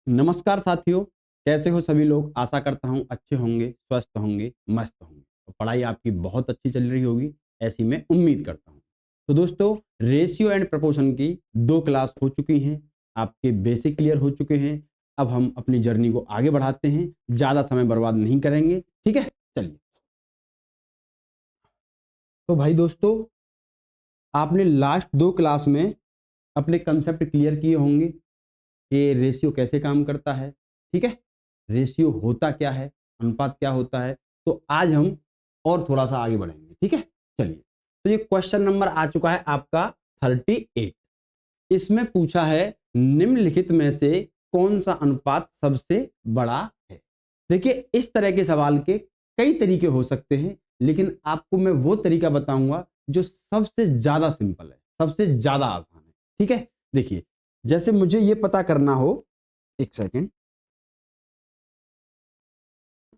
नमस्कार साथियों, कैसे हो सभी लोग। आशा करता हूँ अच्छे होंगे, स्वस्थ होंगे, मस्त होंगे और पढ़ाई आपकी बहुत अच्छी चल रही होगी, ऐसी मैं उम्मीद करता हूँ। तो दोस्तों, रेशियो एंड प्रपोर्शन की 2 क्लास हो चुकी हैं, आपके बेसिक क्लियर हो चुके हैं। अब हम अपनी जर्नी को आगे बढ़ाते हैं, ज़्यादा समय बर्बाद नहीं करेंगे, ठीक है? चलिए। तो भाई दोस्तों, आपने लास्ट 2 क्लास में अपने कंसेप्ट क्लियर किए होंगे कि रेशियो कैसे काम करता है, ठीक है? रेशियो होता क्या है, अनुपात क्या होता है। तो आज हम और थोड़ा सा आगे बढ़ेंगे, ठीक है? चलिए। तो ये क्वेश्चन नंबर आ चुका है आपका 38। इसमें पूछा है निम्नलिखित में से कौन सा अनुपात सबसे बड़ा है। देखिए, इस तरह के सवाल के कई तरीके हो सकते हैं, लेकिन आपको मैं वो तरीका बताऊंगा जो सबसे ज्यादा सिंपल है, सबसे ज्यादा आसान है, ठीक है? देखिए, जैसे मुझे ये पता करना हो, एक सेकेंड,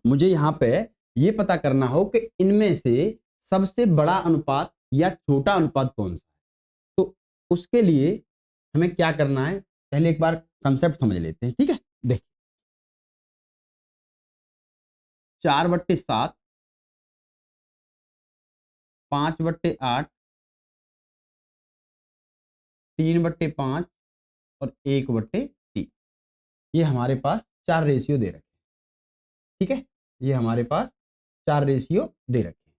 मुझे यहां पे ये पता करना हो कि इनमें से सबसे बड़ा अनुपात या छोटा अनुपात कौन सा है। तो उसके लिए हमें क्या करना है, पहले एक बार कंसेप्ट समझ लेते हैं, ठीक है? देखिए, 4/7, 5/8, 3/5 और 1/3, ये हमारे पास 4 रेशियो दे रखे हैं, ठीक है? ये हमारे पास 4 रेशियो दे रखे हैं।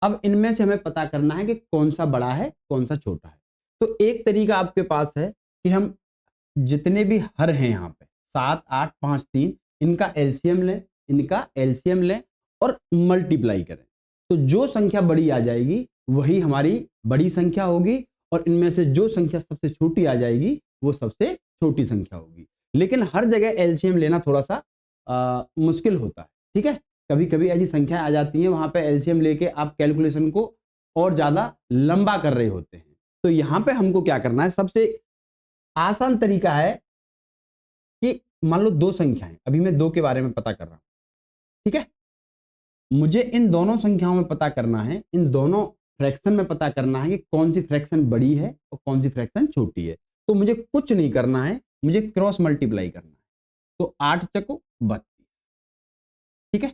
अब इनमें से हमें पता करना है कि कौन सा बड़ा है, कौन सा छोटा है। तो एक तरीका आपके पास है कि हम जितने भी हर हैं यहाँ पे 7, 8, 5, 3, इनका एलसीएम लें और मल्टीप्लाई करें। तो जो संख्या बड़ी आ जाएगी वही हमारी बड़ी संख्या होगी, और इनमें से जो संख्या सबसे छोटी आ जाएगी वो सबसे छोटी संख्या होगी। लेकिन हर जगह एलसीएम लेना थोड़ा सा मुश्किल होता है, ठीक है? कभी कभी ऐसी संख्याएं आ जाती हैं, वहां पे एलसीएम लेके आप कैलकुलेशन को और ज्यादा लंबा कर रहे होते हैं। तो यहां पे हमको क्या करना है, सबसे आसान तरीका है कि मान लो 2 संख्याएं, अभी मैं 2 के बारे में पता कर रहा हूं, ठीक है? मुझे इन दोनों संख्याओं में पता करना है, इन दोनों फ्रैक्शन में पता करना है कि कौन सी फ्रैक्शन बड़ी है और कौन सी फ्रैक्शन छोटी है। तो मुझे कुछ नहीं करना है, मुझे क्रॉस मल्टीप्लाई करना है। तो 8 चको 32, ठीक है?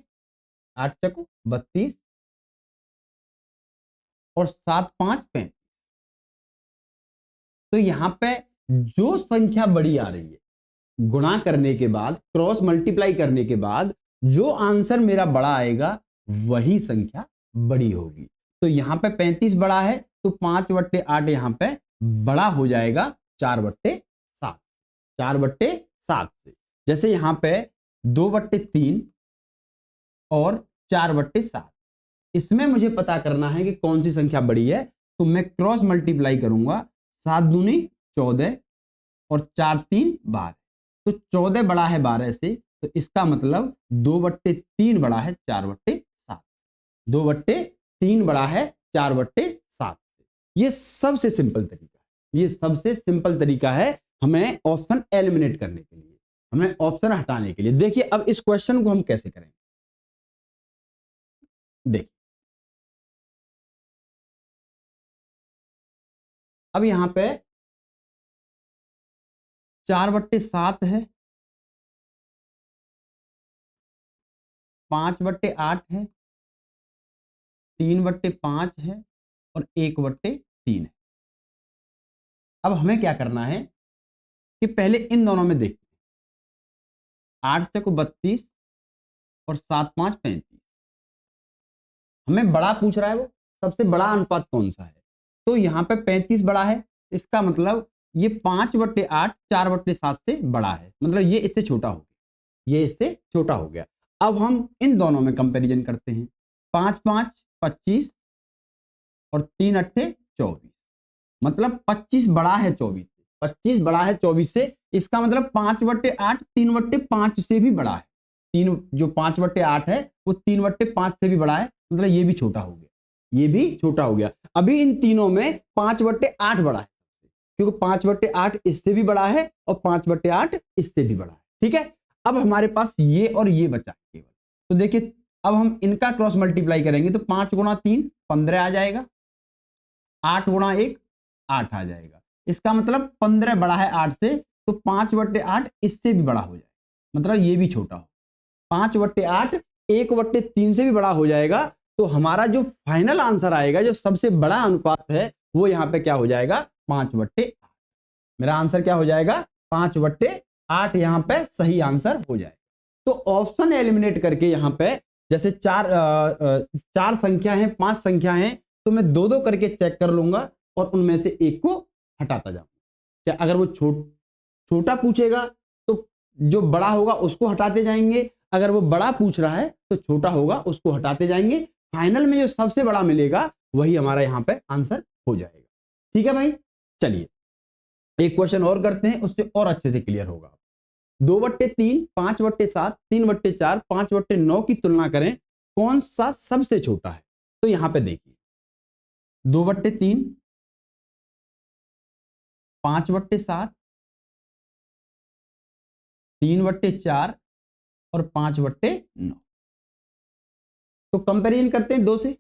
8 चको 32 और 7 5 35। तो यहां पे जो संख्या बड़ी आ रही है, गुणा करने के बाद, क्रॉस मल्टीप्लाई करने के बाद जो आंसर मेरा बड़ा आएगा वही संख्या बड़ी होगी। तो यहां पे 35 बड़ा है, तो 5/8 यहां पे बड़ा हो जाएगा 4/7, 4/7 से। जैसे यहां पे 2/3 और 4/7, इसमें मुझे पता करना है कि कौन सी संख्या बड़ी है। तो मैं क्रॉस मल्टीप्लाई करूंगा, 7 दूनी 14 और 4 3 12। तो 14 बड़ा है 12 से, तो इसका मतलब 2/3 बड़ा है 4/7, 2/3 बड़ा है 4/7 से। ये सबसे सिंपल तरीका है, ये सबसे सिंपल तरीका है हमें ऑप्शन एलिमिनेट करने के लिए, हमें ऑप्शन हटाने के लिए। देखिए, अब इस क्वेश्चन को हम कैसे करेंगे, देखिए। अब यहां पे 4/7 है, 5/8 है, 3/5 है और 1/3 है। अब हमें क्या करना है कि पहले इन दोनों में देखते हैं, 8 चको 32 और 7 5 35। हमें बड़ा पूछ रहा है, वो सबसे बड़ा अनुपात कौन सा है। तो यहाँ पे 35 बड़ा है, इसका मतलब ये 5/8 4/7 से बड़ा है, मतलब ये इससे छोटा हो गया, ये इससे छोटा हो गया। अब हम इन दोनों में कंपैरिजन करते हैं, 5 5 25 और 3 अट्ठे 24, मतलब 25 बड़ा है 24 से, 25 बड़ा है 24 से। इसका मतलब 5/8 3/5 से भी बड़ा है। तीन जो 5/8 है वो 3/5 से भी बड़ा है, मतलब ये भी छोटा हो गया, ये भी छोटा हो गया। अभी इन तीनों में 5/8 बड़ा है, क्योंकि 5/8 इससे भी बड़ा है और 5/8 इससे भी बड़ा है, ठीक है? अब हमारे पास ये और ये बचा केवल। तो देखिए, अब हम इनका क्रॉस मल्टीप्लाई करेंगे तो 5 गुणा 3 15 आ जाएगा, 8 गुणा 1 8 आ जाएगा। इसका मतलब 15 बड़ा है 8 से, तो 5/8 इससे भी बड़ा हो जाएगा, मतलब ये भी छोटा हो। 5/8 1/3 से भी बड़ा हो जाएगा, तो हमारा जो फाइनल आंसर आएगा, जो सबसे बड़ा अनुपात है, वो यहाँ पे क्या हो जाएगा, 5/8। मेरा आंसर क्या हो जाएगा, 5/8 यहाँ पे सही आंसर हो जाएगा। तो ऑप्शन एलिमिनेट करके यहाँ पे जैसे चार संख्या है, 5 संख्या है, तो मैं 2-2 करके चेक कर लूंगा और उनमें से एक को हटाता जाऊंगा। अगर वो छोटा पूछेगा तो जो बड़ा होगा उसको हटाते जाएंगे, अगर वो बड़ा पूछ रहा है तो छोटा होगा उसको हटाते जाएंगे। फाइनल में जो सबसे बड़ा मिलेगा वही हमारा यहाँ पे आंसर हो जाएगा। ठीक है भाई, चलिए एक क्वेश्चन और करते हैं, उससे और अच्छे से क्लियर होगा। 2/3, 5/7, 3/4, 5/9 की तुलना करें, कौन सा सबसे छोटा है? तो यहां पे देखिए 2/3, 5/7, 3/4 और 5/9। तो कंपैरिजन करते हैं दो से।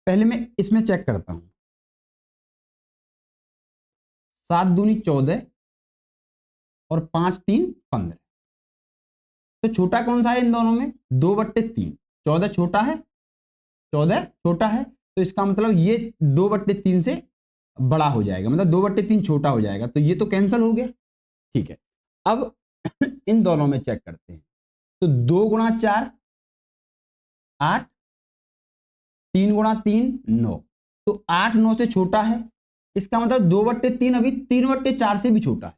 पहले मैं इसमें चेक करता हूं, 7 दूनी 14 और 5 3 15। तो छोटा कौन सा है इन दोनों में? 2/3। 14 छोटा है, 14 छोटा है, तो इसका मतलब ये 2/3 से बड़ा हो जाएगा, मतलब 2/3 छोटा हो जाएगा, तो ये तो कैंसिल हो गया। ठीक है, अब इन दोनों में चेक करते हैं। तो 2 × 4 8, 3 × 3 9, तो 8 9 से छोटा है, इसका मतलब 2/3 अभी 3/4 से भी छोटा है।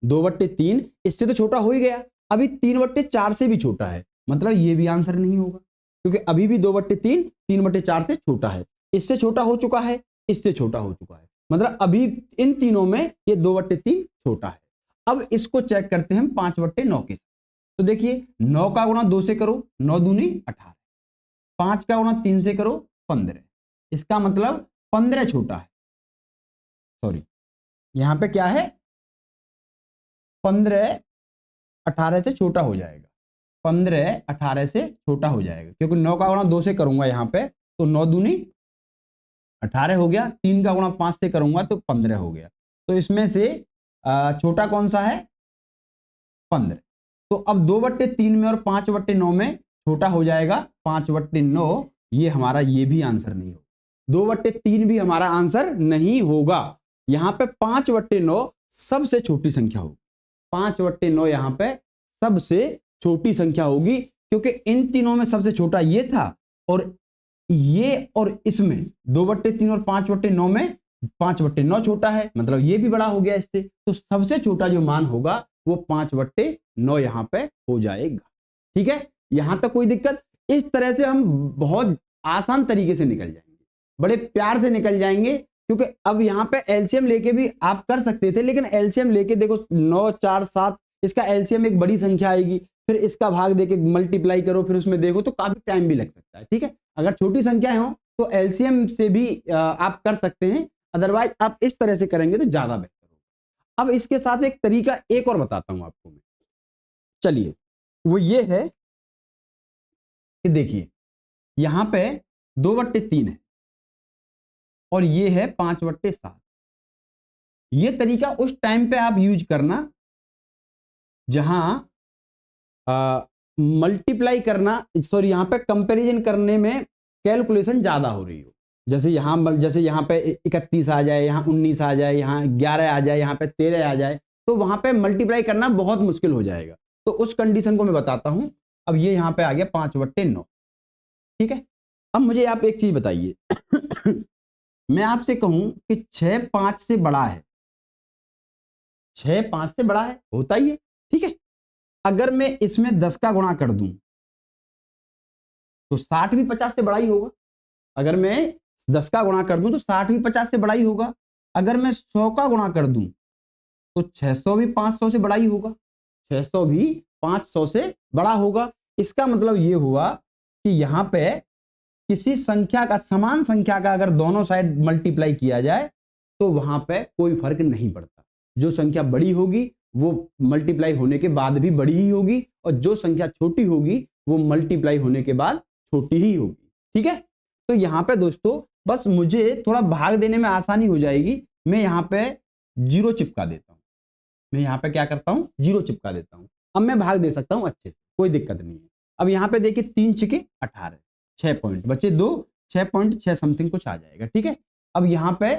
2/3 इससे तो छोटा हो ही गया, अभी 3/4 से भी छोटा है, मतलब ये भी आंसर नहीं होगा, क्योंकि अभी भी 2/3 3/4 से छोटा है, इससे छोटा हो चुका है, इससे छोटा हो चुका है, मतलब अभी इन तीनों में ये 2/3 छोटा है। अब इसको चेक करते हैं हम 5/9 के साथ। तो देखिए 9 का गुणा 2 से करो, 9 दूनी 18, 5 का गुणा 3 से करो 15, इसका मतलब 15 छोटा है। सॉरी, यहां पे क्या है, 15 18 से छोटा हो जाएगा, 15 18 से छोटा हो जाएगा, क्योंकि 9 का गुणा 2 से करूंगा यहाँ पे, तो 9 दूनी 18 हो गया, 3 का गुणा 5 से करूंगा तो 15 हो गया। तो इसमें से छोटा कौन सा है, 15। तो अब 2/3 में और 5/9 में छोटा हो जाएगा 5/9, ये हमारा ये भी आंसर नहीं होगा, 2/3 भी हमारा आंसर नहीं होगा। यहाँ पे 5/9 सबसे छोटी संख्या होगी, 5/9 यहाँ पे सबसे छोटी संख्या होगी, क्योंकि इन तीनों में सबसे छोटा ये था, और ये और इसमें 2/3 और 5/9 में 5/9 छोटा है, मतलब ये भी बड़ा हो गया इससे, तो सबसे छोटा जो मान होगा वो 5/9 यहाँ पे हो जाएगा। ठीक है, यहां तक कोई दिक्कत? इस तरह से हम बहुत आसान तरीके से निकल जाएंगे, बड़े प्यार से निकल जाएंगे, क्योंकि अब यहाँ पे एलसीएम लेके भी आप कर सकते थे, लेकिन एलसीएम लेके देखो 9 4 7, इसका एलसीएम एक बड़ी संख्या आएगी, फिर इसका भाग देके मल्टीप्लाई करो, फिर उसमें देखो तो काफी टाइम भी लग सकता है। ठीक है, अगर छोटी संख्याएं हो तो एलसीएम से भी आप कर सकते हैं, अदरवाइज आप इस तरह से करेंगे तो ज्यादा बेहतर होगा। अब इसके साथ एक तरीका एक और बताता हूं आपको मैं, चलिए, वो ये है कि देखिए यहां पे 2/3 है और ये है 5/7। ये तरीका उस टाइम पे आप यूज करना जहां मल्टीप्लाई करना, सॉरी यहां पे कंपैरिजन करने में कैलकुलेशन ज्यादा हो रही हो, जैसे यहाँ पे 31 आ जाए, यहाँ 19 आ जाए, यहाँ 11 आ जाए, यहाँ पे 13 आ जाए, तो वहां पे मल्टीप्लाई करना बहुत मुश्किल हो जाएगा। तो उस कंडीशन को मैं बताता हूं। अब ये यहाँ पे आ गया 5/9। ठीक है, अब मुझे आप एक चीज बताइए मैं आपसे कहूं कि 6 5 से बड़ा है, 6 5 से बड़ा है, होता ही है। ठीक है, अगर मैं इसमें 10 का गुणा कर दूं तो 60 भी 50 से बड़ा ही होगा। अगर मैं 10 का गुणा कर दूं तो 60 भी 50 से बड़ा ही होगा। अगर मैं 100 का गुणा कर दूं तो 600 भी 500 से बड़ा ही होगा, 600 भी 500 से बड़ा होगा। इसका मतलब ये हुआ कि यहां पे किसी संख्या का, समान संख्या का अगर दोनों साइड मल्टीप्लाई किया जाए तो वहां पे कोई फर्क नहीं पड़ता। जो संख्या बड़ी होगी वो मल्टीप्लाई होने के बाद भी बड़ी ही होगी, और जो संख्या छोटी होगी वो मल्टीप्लाई होने के बाद छोटी ही होगी। ठीक है, तो यहां पे दोस्तों बस मुझे थोड़ा भाग देने में आसानी हो जाएगी, मैं यहां पे 0 चिपका देता हूं। मैं यहाँ पे क्या करता हूँ, 0 चिपका देता हूँ। अब मैं भाग दे सकता हूँ अच्छे से, कोई दिक्कत नहीं है। अब यहाँ पे देखिए 3 छिके 18, 6 पॉइंट बचे 2, 6.6 समथिंग कुछ आ जाएगा, ठीक है। अब यहाँ पे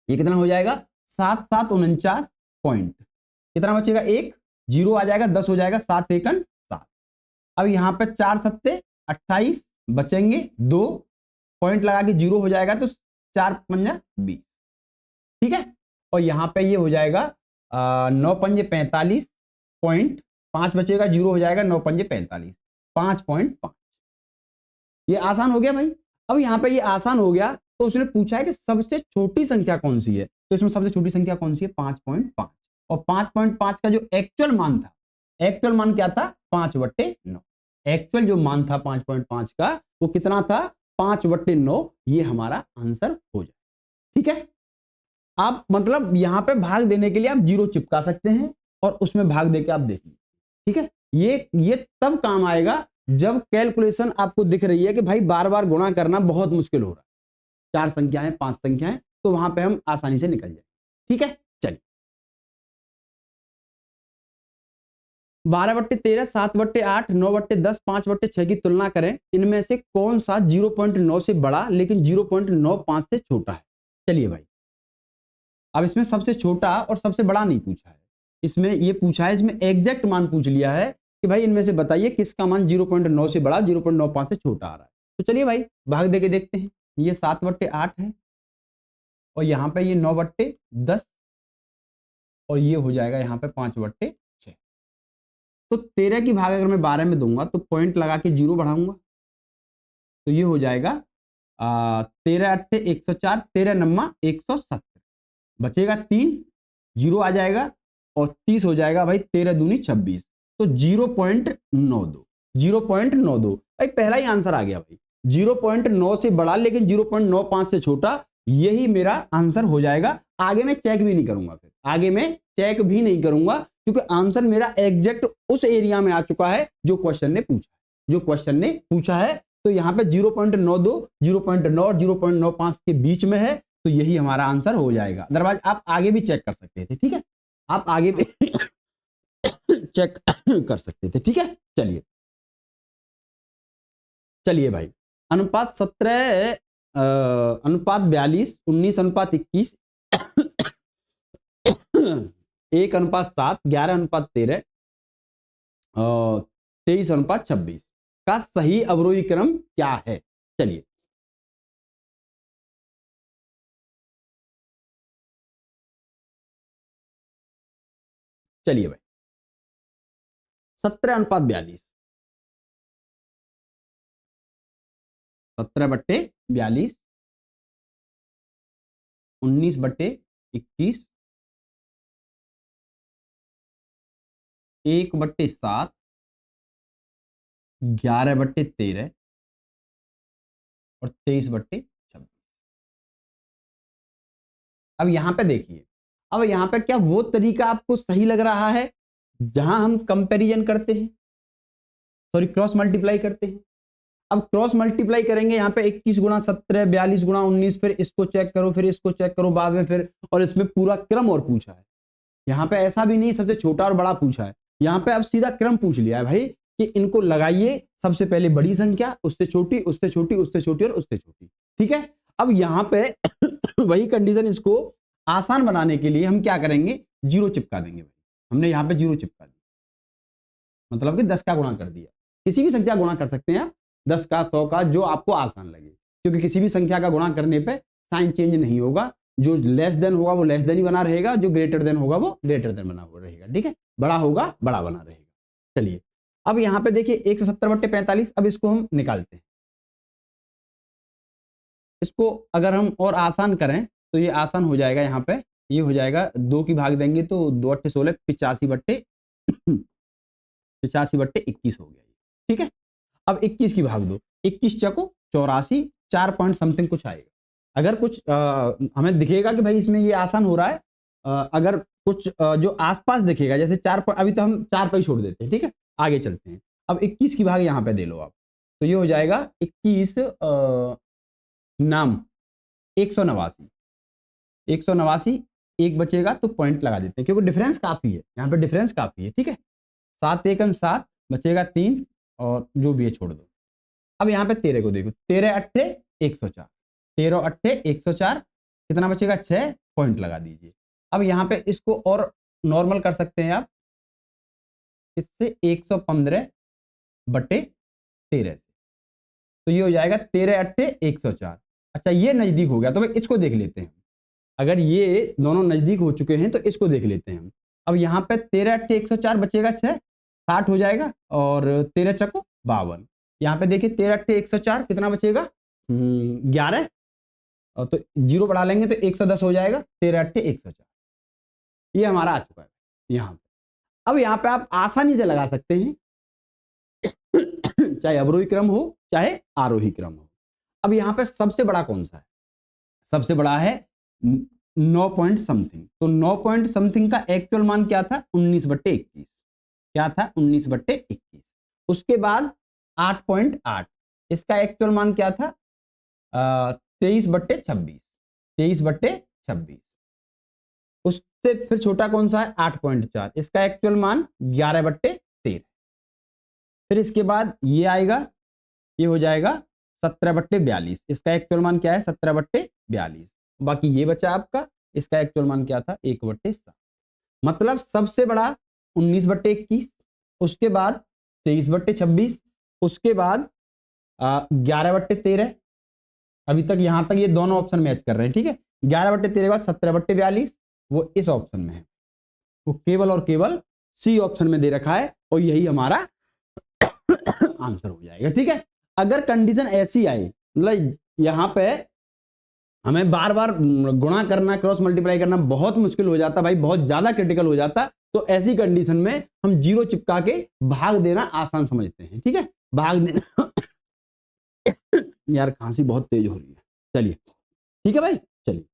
ये कितना हो जाएगा, 7 7 49 पॉइंट, कितना बचेगा, 1 0 आ जाएगा, 10 हो जाएगा, 7 एकन 7। अब यहाँ पे 4 सत्ते 28 बचेंगे 2 पॉइंट लगा के 0 हो जाएगा, तो 4 पंजा 20, ठीक है। और यहाँ पे ये हो जाएगा 9 पंजे 45 पॉइंट, 5 बचेगा, 0 हो जाएगा, 9 पंजे 45, 5.5। ये आसान हो गया भाई। अब यहाँ पे ये आसान हो गया, तो उसने पूछा है कि सबसे छोटी संख्या कौन सी है, तो इसमें सबसे छोटी संख्या कौन सी है, 5.5। और 5.5 का जो एक्चुअल मान था, एक्चुअल मान क्या था, 5/9। एक्चुअल जो मान था 5.5 का वो कितना था, 5/9। ये हमारा आंसर हो जाए, ठीक है। आप मतलब यहां पे भाग देने के लिए आप 0 चिपका सकते हैं और उसमें भाग देके आप देख लीजिए, ठीक है। ये तब काम आएगा जब कैलकुलेशन आपको दिख रही है कि भाई बार बार गुणा करना बहुत मुश्किल हो रहा है, 4 संख्याएं 5 संख्याएं, तो वहां पे हम आसानी से निकल जाए, ठीक है। चलिए 12/13, 7/8, 9/10, 5/6 की तुलना करें, इनमें से कौन सा 0.9 से बड़ा लेकिन 0.95 से छोटा है। चलिए भाई, अब इसमें सबसे छोटा और सबसे बड़ा नहीं पूछा है, इसमें ये पूछा है, इसमें एग्जैक्ट मान पूछ लिया है कि भाई इनमें से बताइए किसका मान 0.9 से बड़ा 0.95 से छोटा आ रहा है। तो चलिए भाई भाग देके देखते हैं। ये 7/8 है और यहाँ पे ये 9/10 और ये हो जाएगा यहाँ पे 5/6। तो 13 की भाग अगर मैं 12 में दूंगा तो पॉइंट लगा के 0 बढ़ाऊंगा, तो ये हो जाएगा 13 8 104, 13 9 170, बचेगा 3, 0 आ जाएगा और 30 हो जाएगा भाई, 13 दूनी 26, तो 0.92, 0.92 भाई पहला ही आंसर आ गया भाई। 0.9 से बड़ा लेकिन 0.95 से छोटा, यही मेरा आंसर हो जाएगा। आगे मैं चेक भी नहीं करूंगा, फिर आगे मैं चेक भी नहीं करूंगा, क्योंकि आंसर मेरा एग्जैक्ट उस एरिया में आ चुका है जो क्वेश्चन ने पूछा, जो क्वेश्चन ने पूछा है। तो यहाँ पे 0.92, 0.9 और 0.95 के बीच में है, तो यही हमारा आंसर हो जाएगा। अदरवाइज आप आगे भी चेक कर सकते थे, ठीक है, आप आगे भी चेक कर सकते थे, ठीक है। चलिए चलिए भाई, अनुपात 17 अनुपात 42, 19:21, 1:7, 11:13, 23:26 का सही अवरोही क्रम क्या है। चलिए चलिए भाई, 17:42, 17/42, 19/21, 1/7, 11/13 और 23/26। अब यहां पे देखिए, अब यहां पे क्या वो तरीका आपको सही लग रहा है जहां हम कंपैरिजन करते हैं, सॉरी क्रॉस मल्टीप्लाई करते हैं। अब क्रॉस मल्टीप्लाई करेंगे, यहाँ पे 21 गुणा 17, 42 गुणा 19, फिर इसको चेक करो, फिर इसको चेक करो बाद में, फिर और इसमें पूरा क्रम और पूछा है। यहाँ पे ऐसा भी नहीं सबसे छोटा और बड़ा पूछा है, यहाँ पे अब सीधा क्रम पूछ लिया है भाई कि इनको लगाइए, सबसे पहले बड़ी संख्या, उससे छोटी, उससे छोटी, उससे छोटी और उससे छोटी, ठीक है। अब यहाँ पे वही कंडीशन, इसको आसान बनाने के लिए हम क्या करेंगे, 0 चिपका देंगे भाई। हमने यहाँ पे 0 चिपका दिया, मतलब कि 10 का गुणा कर दिया। किसी भी संख्या गुणा कर सकते हैं आप, 10 का, 100 का, जो आपको आसान लगे, क्योंकि किसी भी संख्या का गुणा करने पे साइन चेंज नहीं होगा। जो लेस देन होगा वो लेस देन ही बना रहेगा, जो ग्रेटर देन होगा वो ग्रेटर देन बना हुआ रहेगा, ठीक है। बड़ा होगा बड़ा बना रहेगा। चलिए अब यहाँ पे देखिए 170/45, अब इसको हम निकालते हैं। इसको अगर हम और आसान करें तो ये आसान हो जाएगा, यहाँ पे ये हो जाएगा, 2 की भाग देंगे तो 2 8 16, 85/21 हो गया, ठीक है। अब 21 की भाग दो, 21 चको 84, 4 पॉइंट समथिंग कुछ आएगा। अगर कुछ हमें दिखेगा कि भाई इसमें ये आसान हो रहा है, अगर कुछ जो आसपास दिखेगा, जैसे 4, अभी तो हम 4 पे ही छोड़ देते हैं, ठीक है, आगे चलते हैं। अब 21 की भाग यहाँ पे दे लो आप, तो ये हो जाएगा 21 नाम 189, 189 1 बचेगा तो पॉइंट लगा देते हैं, क्योंकि डिफरेंस काफी है, यहाँ पे डिफरेंस काफी है। ठीक है, 7 एकन 7 बचेगा 3 और जो भी है छोड़ दो। अब यहाँ पे 13 को देखो, 13 अट्ठे 104, 13 अट्ठे 104, कितना बचेगा 6, पॉइंट लगा दीजिए। अब यहाँ पे इसको और नॉर्मल कर सकते हैं आप इससे 115 बटे 13 से, तो ये हो जाएगा 13 अट्ठे 104। अच्छा ये नजदीक हो गया तो भाई इसको देख लेते हैं। अगर ये दोनों नजदीक हो चुके हैं तो इसको देख लेते हैं। अब यहाँ पे 13 अट्ठे 104 बचेगा 6, 60 हो जाएगा और 13 चको 52। यहाँ पे देखिए 13 अट्ठे 104 कितना बचेगा 11, और तो जीरो बढ़ा लेंगे तो 110 हो जाएगा, 13 अट्ठे 104 ये हमारा आ चुका है यहाँ पे। अब यहाँ पे आप आसानी से लगा सकते हैं चाहे अवरोही क्रम हो चाहे आरोही क्रम हो। अब यहाँ पे सबसे बड़ा कौन सा है, सबसे बड़ा है 9 पॉइंट समथिंग। तो 9 पॉइंट समथिंग का एक्चुअल मान क्या था 19/21, क्या था 19/21। उसके बाद 8.8 इसका एक्चुअल मान क्या था 23/26, 23/26। उससे फिर छोटा कौन सा है 8.4, इसका एक्चुअल मान 11/13। फिर इसके बाद ये आएगा, ये हो जाएगा 17/42, इसका एक्चुअल मान क्या है 17/42। बाकी ये बचा आपका, इसका एक्चुअल मान क्या था 1/7। मतलब सबसे बड़ा 19/21, उसके बाद 23/26, उसके बाद 11/13। अभी तक यहां तक ये दोनों ऑप्शन मैच कर रहे हैं। ठीक है, 11/13 के बाद 17/42 वो इस ऑप्शन में है, वो केवल और केवल सी ऑप्शन में दे रखा है और यही हमारा आंसर हो जाएगा। ठीक है, अगर कंडीशन ऐसी आई, मतलब यहां पे हमें बार बार गुणा करना, क्रॉस मल्टीप्लाई करना बहुत मुश्किल हो जाता भाई, बहुत ज्यादा क्रिटिकल हो जाता, तो ऐसी कंडीशन में हम जीरो चिपका के भाग देना आसान समझते हैं। ठीक है, भाग देना यार खांसी बहुत तेज हो रही है। चलिए ठीक है भाई, चलिए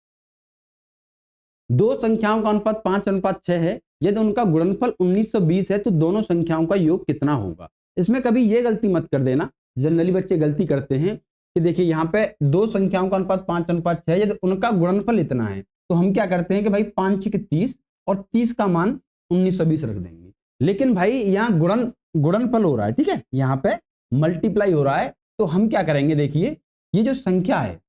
दो संख्याओं का अनुपात 5:6 है, यदि उनका गुणनफल 1920 है तो दोनों संख्याओं का योग कितना होगा। इसमें कभी ये गलती मत कर देना, जनरली बच्चे गलती करते हैं कि देखिए यहाँ पे दो संख्याओं का अनुपात 5:6 है, यदि उनका गुणनफल इतना है तो हम क्या करते हैं कि भाई 5×6 = 30 और 30 का मान 1920 रख देंगे। लेकिन भाई यहाँ गुणनफल हो रहा है, ठीक है, यहाँ पे मल्टीप्लाई हो रहा है, तो हम क्या करेंगे, देखिए ये जो संख्या है,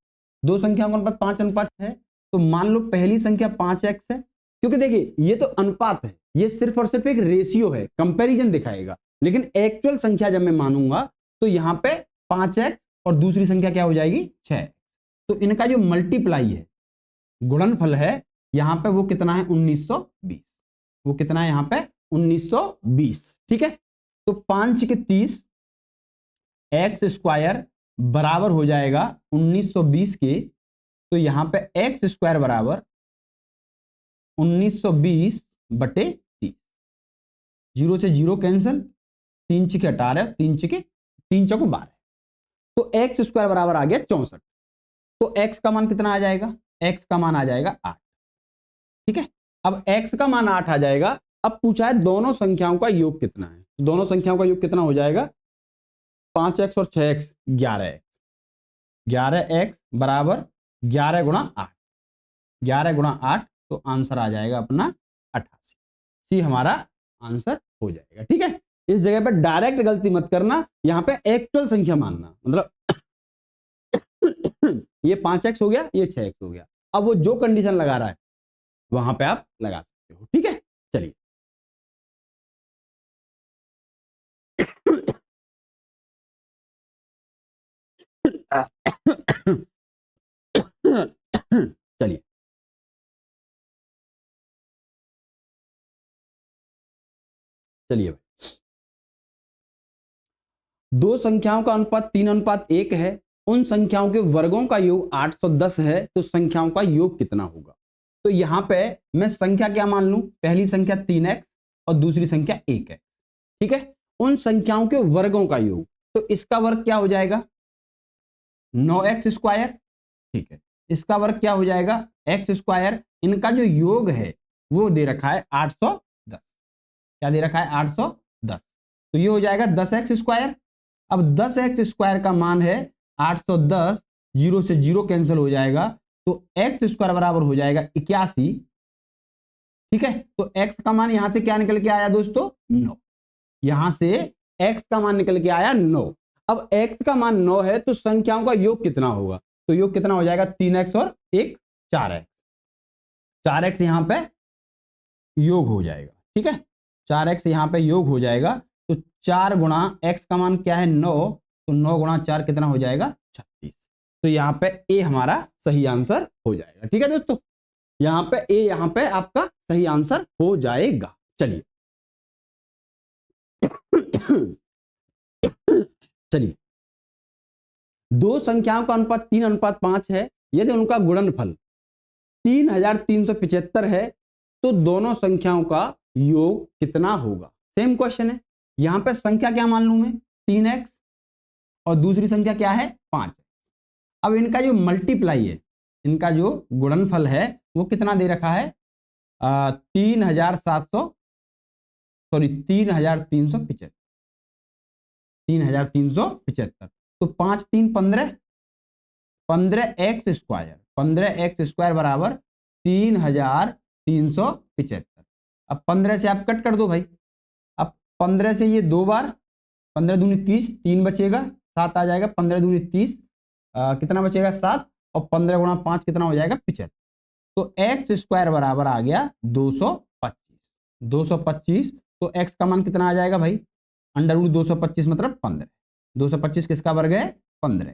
दो संख्याओं का अनुपात 5:6 है, तो मान लो पहली संख्या 5x है, क्योंकि देखिए ये तो अनुपात है, ये सिर्फ और सिर्फ एक रेशियो है, कंपैरिजन दिखाएगा, लेकिन एक्चुअल संख्या जब मैं मानूंगा तो यहाँ पे 5x और दूसरी संख्या क्या हो जाएगी 6x। तो इनका जो मल्टीप्लाई है, गुणनफल है, यहाँ पे वो कितना है 1920, वो कितना है यहाँ पे 1920। ठीक है, तो 5×6 = 30 x² बराबर हो जाएगा 1920 के, तो यहां पे x² बराबर 1920/30, 0 से 0 कैंसिल, 3×6 = 18, 3×4 = 12, तो x² बराबर आ गया 64। तो x का मान कितना आ जाएगा, x का मान आ जाएगा 8। ठीक है, अब x का मान 8 आ जाएगा। अब पूछा है दोनों संख्याओं का योग कितना है, दोनों संख्याओं का योग कितना हो जाएगा 5x और 6x 11x, 11x बराबर 11 × 8, 11 × 8, तो आंसर आ जाएगा अपना 88। सी हमारा आंसर हो जाएगा। ठीक है, इस जगह पे डायरेक्ट गलती मत करना, यहां पे एक्चुअल संख्या मानना, मतलब ये 5x हो गया, ये 6x हो गया। अब वो जो कंडीशन लगा रहा है वहां पे आप लगा सकते हो। ठीक है, चलिए चलिए चलिए दो संख्याओं का अनुपात 3:1 है, उन संख्याओं के वर्गों का योग 810 है, तो संख्याओं का योग कितना होगा। तो यहां पे मैं संख्या क्या मान लूं, पहली संख्या 3x और दूसरी संख्या 1x। ठीक है, उन संख्याओं के वर्गों का योग, तो इसका वर्ग क्या हो जाएगा 9x²। ठीक है, इसका वर्ग क्या हो जाएगा x², इनका जो योग है वो दे रखा है 810, क्या दे रखा है 810, तो ये हो जाएगा 10x²। अब 10x² का मान है 810, 0 से 0 कैंसिल हो जाएगा, तो x² बराबर हो जाएगा 81, ठीक है, तो x का मान यहां से क्या निकल के आया दोस्तों? 9। यहां से x का मान निकल के आया 9। अब x का मान 9 है तो संख्याओं का योग कितना होगा? तो योग कितना हो जाएगा? 3x और एक 4x। 4x यहां पे योग हो जाएगा, ठीक है, 4x यहां पे योग हो जाएगा। तो 4 गुणा x का मान क्या है? 9, तो 9 गुणा 4 कितना हो जाएगा? 36। तो यहां पे ए हमारा सही आंसर हो जाएगा। ठीक है दोस्तों, यहां पे ए, यहां पे आपका सही आंसर हो जाएगा। चलिए चलिए, दो संख्याओं का अनुपात 3:5 है। यदि उनका गुणनफल 3375 है तो दोनों संख्याओं का योग कितना होगा? सेम क्वेश्चन है। यहां पे संख्या क्या मान लूं मैं? 3x और दूसरी संख्या क्या है? 5। अब इनका जो मल्टीप्लाई है, इनका जो गुणनफल है वो कितना दे रखा है? 3375। 3375। तो 5 3 15, 15x² 15x² बराबर 3375। अब 15 से आप कट कर दो भाई। अब 15 से ये 2 बार, 15 दूनी 30, 3 बचेगा, 7 आ जाएगा, 15 दूनी 30, कितना बचेगा? 7, और 15 गुणा 5 कितना हो जाएगा? 75। तो x² बराबर आ गया 225। 225, तो x का मान कितना आ जाएगा भाई? √ 225 मतलब 15। 225 किसका वर्ग है? 15 का।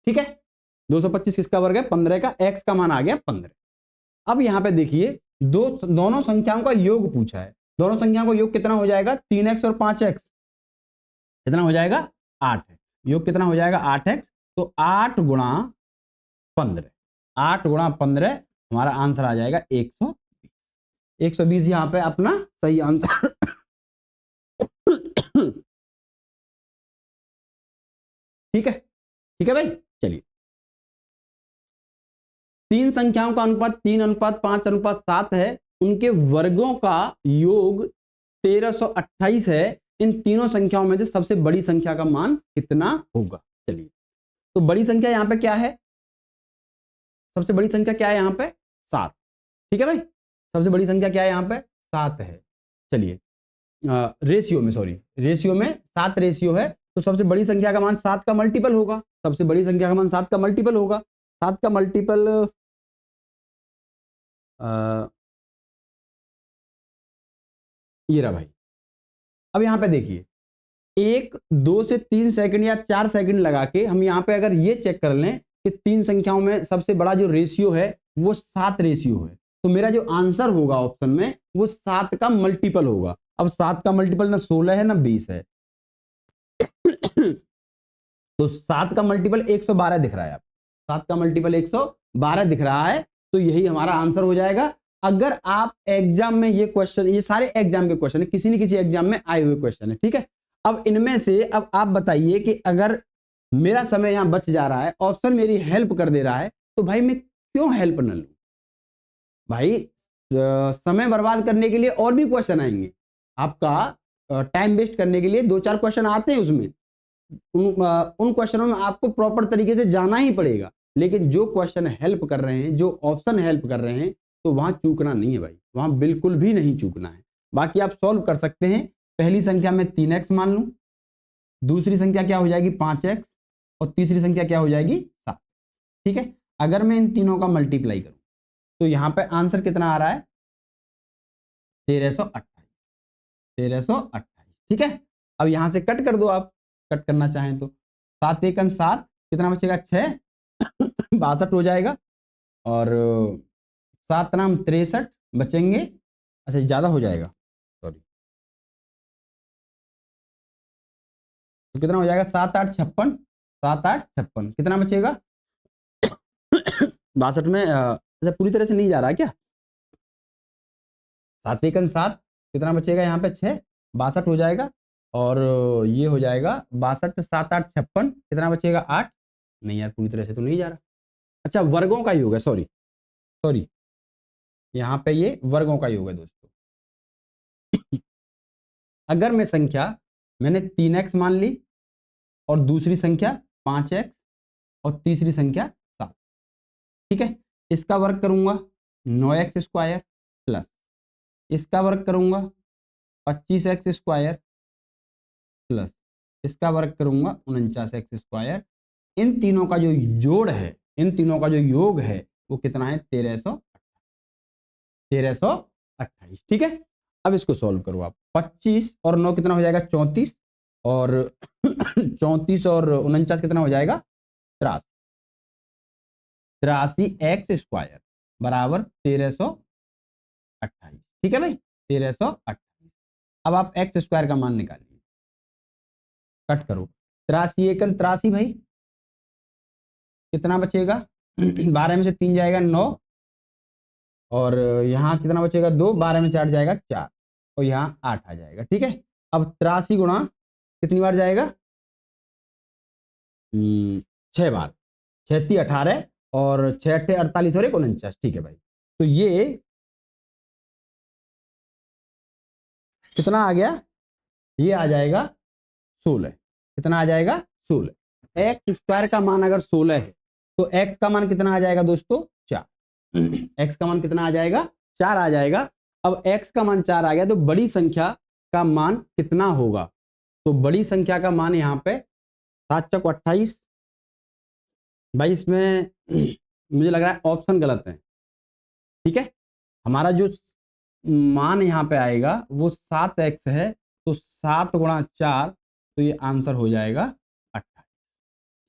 ठीक है, 225 किसका वर्ग है? 15 का। x का मान आ गया 15। अब यहां पे देखिए, दोनों संख्याओं का योग पूछा है। दोनों संख्याओं का योग कितना हो जाएगा? 3x और 5x कितना हो जाएगा? 8x। योग कितना हो जाएगा? 8x। तो 8 गुणा 15, 8 गुणा 15 हमारा आंसर आ जाएगा 120। 120 यहां पे अपना सही आंसर ठीक है, ठीक है भाई। चलिए, तीन संख्याओं का अनुपात 3:5:7 है। उनके वर्गों का योग 1328 है। इन तीनों संख्याओं में से सबसे बड़ी संख्या का मान कितना होगा? चलिए, तो बड़ी संख्या यहां पे क्या है? सबसे बड़ी संख्या क्या है यहां पे? 7। ठीक है भाई, सबसे बड़ी संख्या क्या है यहां पे? 7 है। चलिए, रेशियो में, सॉरी, रेशियो में 7 रेशियो है, तो सबसे बड़ी संख्या का मान 7 का मल्टीपल होगा। सबसे बड़ी संख्या का मान 7 का मल्टीपल होगा। 7 का मल्टीपल ये रहा भाई। अब यहां पे देखिए, 1 2 से 3 सेकंड या 4 सेकंड लगा के हम यहां पे अगर ये चेक कर लें कि तीन संख्याओं में सबसे बड़ा जो रेशियो है वो 7 रेशियो है, तो मेरा जो आंसर होगा ऑप्शन में वो 7 का मल्टीपल होगा। अब 7 का मल्टीपल ना 16 है ना 20 है तो 7 का मल्टीपल 112 दिख रहा है। आप 7 का मल्टीपल 112 दिख रहा है, तो यही हमारा आंसर हो जाएगा। अगर आप एग्जाम में ये क्वेश्चन, ये सारे एग्जाम के क्वेश्चन है, किसी न किसी एग्जाम में आए हुए क्वेश्चन है, ठीक है। अब इनमें से अब आप बताइए कि अगर मेरा समय यहां बच जा रहा है, ऑप्शन मेरी हेल्प कर दे रहा है, तो भाई मैं क्यों हेल्प न लूं? भाई समय बर्बाद करने के लिए और भी क्वेश्चन आएंगे, आपका टाइम वेस्ट करने के लिए 2-4 क्वेश्चन आते हैं उसमें। उन क्वेश्चनों में आपको प्रॉपर तरीके से जाना ही पड़ेगा, लेकिन जो क्वेश्चन हेल्प कर रहे हैं, जो ऑप्शन हेल्प कर रहे हैं, तो वहां चूकना नहीं है भाई, वहां बिल्कुल भी नहीं चूकना है। बाकी आप सॉल्व कर सकते हैं। पहली संख्या में 3x मान लूं, दूसरी संख्या क्या हो जाएगी? 5x, और तीसरी संख्या क्या हो जाएगी? 7। ठीक है, अगर मैं इन तीनों का मल्टीप्लाई करूं तो यहां पे आंसर कितना आ रहा है? 1328। 1328। ठीक है, अब यहां से कट कर दो, आप कट करना चाहें तो। 7 एकन 7, कितना बचेगा? 6 62 हो जाएगा, और 7 नाम 63 बचेंगे। अच्छा, ज्यादा हो जाएगा, सॉरी, तो कितना हो जाएगा? 7 8 56, 7 8 56, कितना बचेगा? 62 में अच्छा पूरी तरह से नहीं जा रहा क्या? 7 एकन 7, कितना बचेगा यहाँ पे? 6, 62 हो जाएगा, और ये हो जाएगा 62 7 8 56, कितना बचेगा? 8। नहीं यार, पूरी तरह से तो नहीं जा रहा। अच्छा, वर्गों का योग है, सॉरी सॉरी, यहाँ पे ये वर्गों का योग है दोस्तों। अगर मैं संख्या, मैंने 3x मान ली, और दूसरी संख्या 5x, और तीसरी संख्या 7, ठीक है, इसका वर्ग करूंगा 9x² प्लस इसका वर्ग करूंगा 25x² प्लस इसका वर्ग करूंगा 49x²। इन तीनों का जो जोड़ है, इन तीनों का जो योग है वो कितना है 1328। ठीक है, अब इसको सॉल्व करो आप। 25 और 9 कितना हो जाएगा 34, और 34 और 49 कितना हो जाएगा 83। 83x² बराबर 1328। ठीक है भाई, 1328। अब आप x² का मान निकालिए, कट करो। 83 एकन 83 भाई, कितना बचेगा 12 में से 3 जाएगा 9, और यहाँ कितना बचेगा 2, 12 में से 8 जाएगा 4, और यहाँ 8 आ जाएगा। ठीक है, अब 83 गुणा कितनी बार जाएगा 6 बार, 6 × 18 और 6 × 8 = 48 और 49। ठीक है भाई, तो ये कितना आ गया, ये आ जाएगा 16। कितना आ जाएगा 16। x² का मान अगर 16 है तो x का मान कितना आ जाएगा दोस्तों 4। x का मान कितना आ जाएगा 4 आ जाएगा। अब x का मान 4 आ गया तो बड़ी संख्या का मान कितना होगा, तो बड़ी संख्या का मान यहाँ पे 7 × 28। भाई इसमें मुझे लग रहा है ऑप्शन गलत है। ठीक है, हमारा जो मान यहाँ पे आएगा वो 7x है, तो 7 × 4, तो ये आंसर हो जाएगा 28।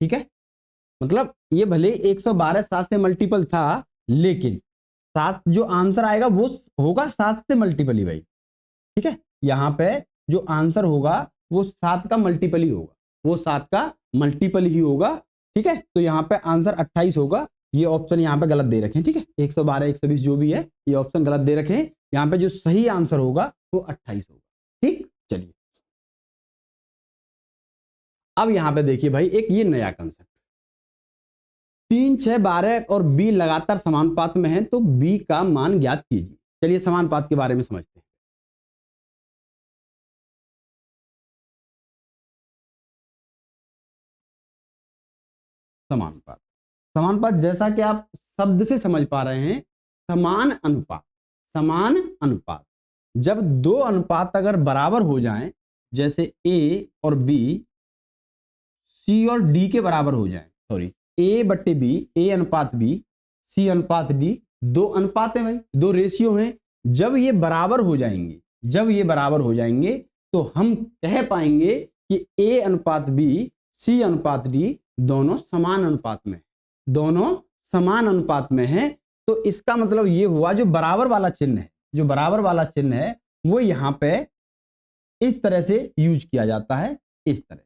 ठीक है, मतलब ये भले 112 7 से मल्टीपल था, लेकिन 7 जो आंसर आएगा वो होगा 7 से मल्टीपल ही भाई। ठीक है, यहाँ पे जो आंसर होगा वो 7 का मल्टीपल ही होगा, वो 7 का मल्टीपल ही होगा। ठीक है, तो यहाँ पे आंसर 28 होगा। ये ऑप्शन यहाँ पे गलत दे रखे हैं। ठीक है, 112 120 जो भी है ये ऑप्शन गलत दे रखे हैं। यहाँ पे जो सही आंसर होगा वो 28 होगा। ठीक, चलिए अब यहाँ पे देखिए भाई एक ये नया कंसेप्ट, 3 6 12 और b लगातार समानुपात में है तो b का मान ज्ञात कीजिए। चलिए समानुपात के बारे में समझते हैं। समानुपात, समानुपात जैसा कि आप शब्द से समझ पा रहे हैं, समान अनुपात। समान अनुपात, जब दो अनुपात अगर बराबर हो जाएं, जैसे a और b, c और d के बराबर हो जाएं, सॉरी a/b, a अनुपात b, c अनुपात d, दो अनुपात हैं भाई, दो रेशियो हैं। जब ये बराबर हो जाएंगे, जब ये बराबर हो जाएंगे तो हम कह पाएंगे कि a अनुपात b, c अनुपात d दोनों समान अनुपात में, दोनों समान अनुपात में हैं। तो इसका मतलब ये हुआ जो बराबर वाला चिन्ह है, जो बराबर वाला चिन्ह है वो यहाँ पे इस तरह से यूज किया जाता है, इस तरह।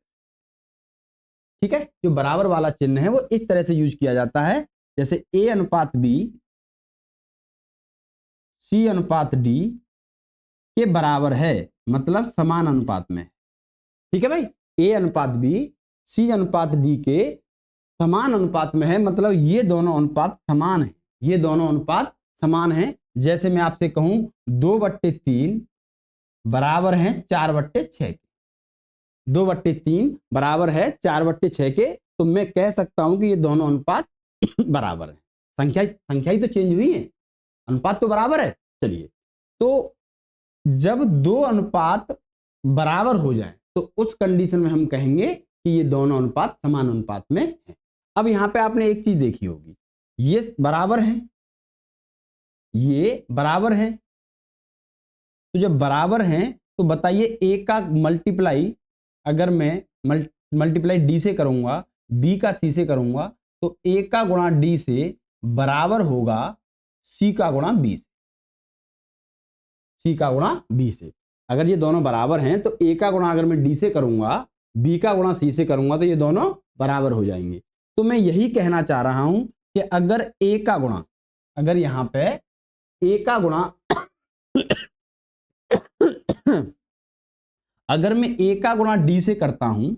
ठीक है, जो बराबर वाला चिन्ह है वो इस तरह से यूज किया जाता है, जैसे a अनुपात b c अनुपात d के बराबर है, मतलब समान अनुपात में। ठीक है भाई, a अनुपात b c अनुपात d के समान अनुपात में है, मतलब ये दोनों अनुपात समान है, ये दोनों अनुपात समान है। जैसे मैं आपसे कहूं 2/3 बराबर है 4/6 के, 2/3 बराबर है 4/6 के, तो मैं कह सकता हूं कि ये दोनों अनुपात बराबर है। संख्या ही तो चेंज हुई है, अनुपात तो बराबर है। चलिए, तो जब दो अनुपात बराबर हो जाए तो उस कंडीशन में हम कहेंगे कि ये दोनों अनुपात समान अनुपात में है। अब यहां पे आपने एक चीज देखी होगी, ये बराबर है, ये बराबर है, तो जब बराबर हैं तो बताइए a का मल्टीप्लाई अगर मैं मल्टीप्लाई d से करूंगा, b का c से करूंगा, तो a का गुणा d से बराबर होगा c का गुणा b से, c का गुणा b से। अगर ये दोनों बराबर हैं तो a का गुणा अगर मैं d से करूंगा, b का गुणा c से करूंगा, तो ये दोनों बराबर हो जाएंगे। तो मैं यही कहना चाह रहा हूं कि अगर a का गुणा, अगर यहां पे a का गुणा अगर मैं a का गुणा d से करता हूं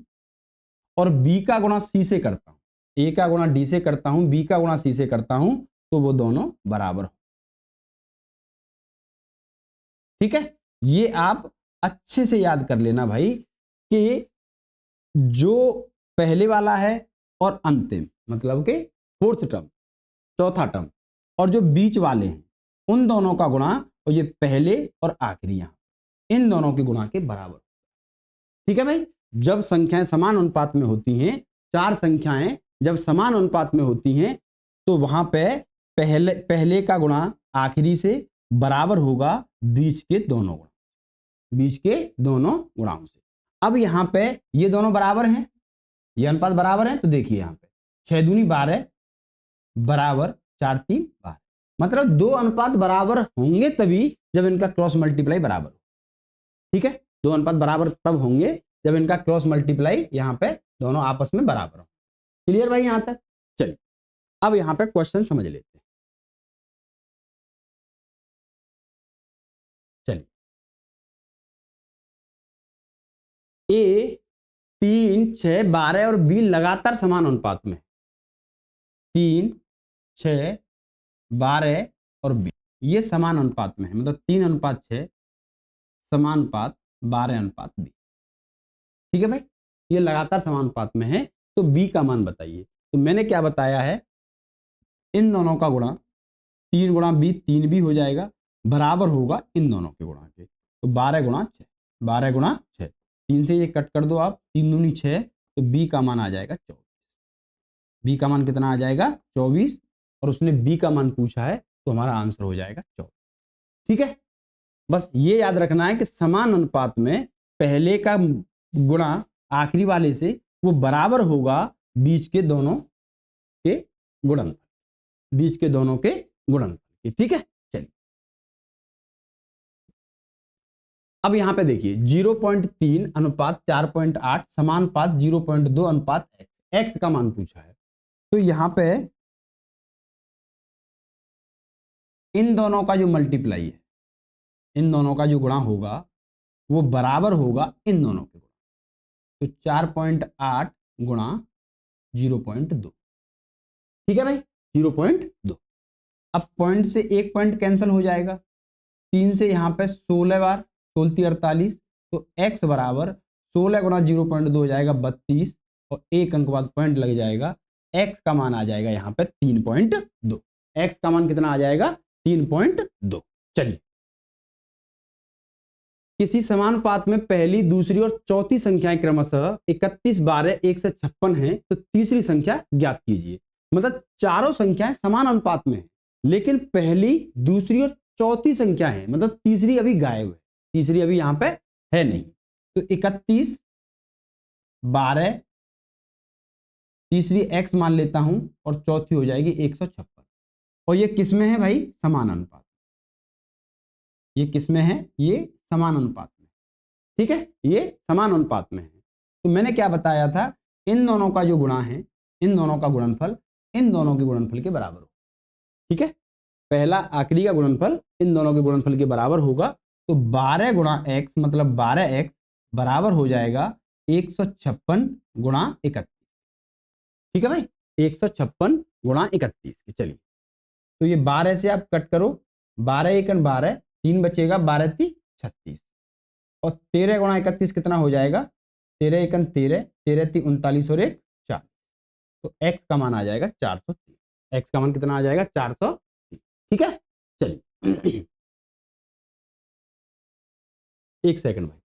और b का गुणा c से करता हूं, a का गुणा d से करता हूं, b का गुणा c से करता हूं, तो वो दोनों बराबर हो। ठीक है, ये आप अच्छे से याद कर लेना भाई कि जो पहले वाला है और अंतिम, मतलब कि फोर्थ टर्म, चौथा टर्म, और जो बीच वाले हैं, उन दोनों का गुणा और ये पहले और आखिरी यहाँ इन दोनों के गुणा के बराबर। ठीक है भाई, जब संख्याएं समान अनुपात में होती हैं, चार संख्याएं जब समान अनुपात में होती हैं तो वहां पे पहले का गुणा आखिरी से बराबर होगा बीच के दोनों गुणा, बीच के दोनों गुणाओं से। अब यहाँ पे ये दोनों बराबर हैं, ये अनुपात बराबर है, तो देखिए यहाँ पे 6 दूनी 12 बराबर 4 3 12, मतलब दो अनुपात बराबर होंगे तभी जब इनका क्रॉस मल्टीप्लाई बराबर हो। ठीक है, दो अनुपात बराबर तब होंगे जब इनका क्रॉस मल्टीप्लाई यहाँ पे दोनों आपस में बराबर हो। क्लियर भाई यहां तक? चलिए अब यहाँ पे क्वेश्चन समझ लेते हैं। चलिए, ए 3 6 12 और बी लगातार समान अनुपात में, 3 6 12 और बी ये समान अनुपात में है, मतलब 3:6 समानुपात 12:बी। ठीक है भाई, ये लगातार समानुपात में है, तो बी का मान बताइए। तो मैंने क्या बताया है, इन दोनों का गुणा 3 गुणा बी 3 भी हो जाएगा, बराबर होगा इन दोनों के गुणा के, तो 12 गुणा 6, 12 गुणा 6, 3 से ये कट कर दो आप, 3 दूनी 6, तो बी का मान आ जाएगा 24। बी का मान कितना आ जाएगा 24, और उसने बी का मान पूछा है तो हमारा आंसर हो जाएगा 24। ठीक है, बस ये याद रखना है कि समान अनुपात में पहले का गुणा आखिरी वाले से वो बराबर होगा बीच के दोनों के गुणनफल, बीच के दोनों के गुणनफल। ठीक है, चलिए अब यहां पे देखिए 0.3 अनुपात 4.8 समानुपात 0.2 अनुपात x का मान पूछा है। तो यहां पे इन दोनों का जो मल्टीप्लाई है, इन दोनों का जो गुणा होगा वो बराबर होगा इन दोनों के गुणा, तो 4.8 गुणा 0.2। ठीक है भाई, 0.2। अब पॉइंट से एक पॉइंट कैंसिल हो जाएगा, 3 से यहाँ पे 16 बार, 16 48, तो x बराबर 16 गुणा 0.2 हो जाएगा 32, और एक अंक बाद पॉइंट लग जाएगा, x का मान आ जाएगा यहाँ पे 3.2। x का मान कितना आ जाएगा 3.2। चलिए, किसी समानुपात में पहली दूसरी और चौथी संख्याएं क्रमशः 31 12 156 हैं, तो तीसरी संख्या ज्ञात कीजिए। मतलब चारों संख्याएं समान अनुपात में हैं, लेकिन पहली दूसरी और चौथी संख्या है, मतलब तीसरी अभी गायब है, तीसरी अभी यहां पे है नहीं। तो 31 12, तीसरी x मान लेता हूं, और चौथी हो जाएगी 156, और ये किसमें है भाई समान अनुपात, ये किसमें है, ये समान अनुपात में। ठीक है, ये समान अनुपात में है। तो मैंने क्या बताया था, इन दोनों का जो गुणा है, इन दोनों का गुणनफल इन दोनों के गुणनफल के बराबर हो। ठीक है, पहला आखिरी का गुणनफल इन दोनों के गुणनफल के बराबर होगा, तो 12 गुणा x मतलब 12x बराबर हो जाएगा 156 गुणा 31। ठीक है भाई, 156 गुणा 31। चलिए, तो ये 12 से आप कट करो, 12 एकन 12, 3 बचेगा, 12 3 36, और 13 गुणा 31 कितना हो जाएगा, 13 एकन 13, 13 3 39 और 1 4, तो x का मान आ जाएगा 430। x का मान कितना आ जाएगा 430। ठीक है, चलिए एक सेकंड भाई।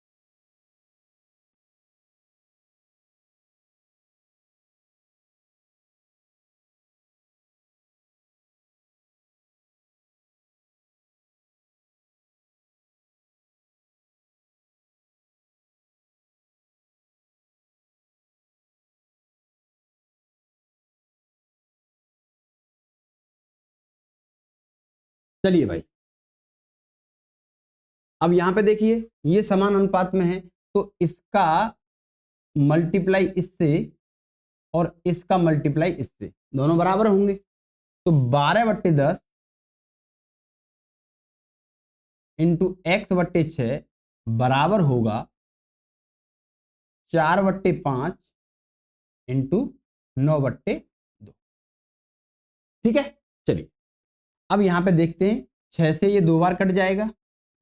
चलिए भाई, अब यहां पे देखिए ये समान अनुपात में है, तो इसका मल्टीप्लाई इससे और इसका मल्टीप्लाई इससे, दोनों बराबर होंगे, तो 12/10 इंटू x/6 बराबर होगा 4/5 इंटू 9/2। ठीक है, चलिए अब यहां पे देखते हैं, 6 से ये 2 बार कट जाएगा,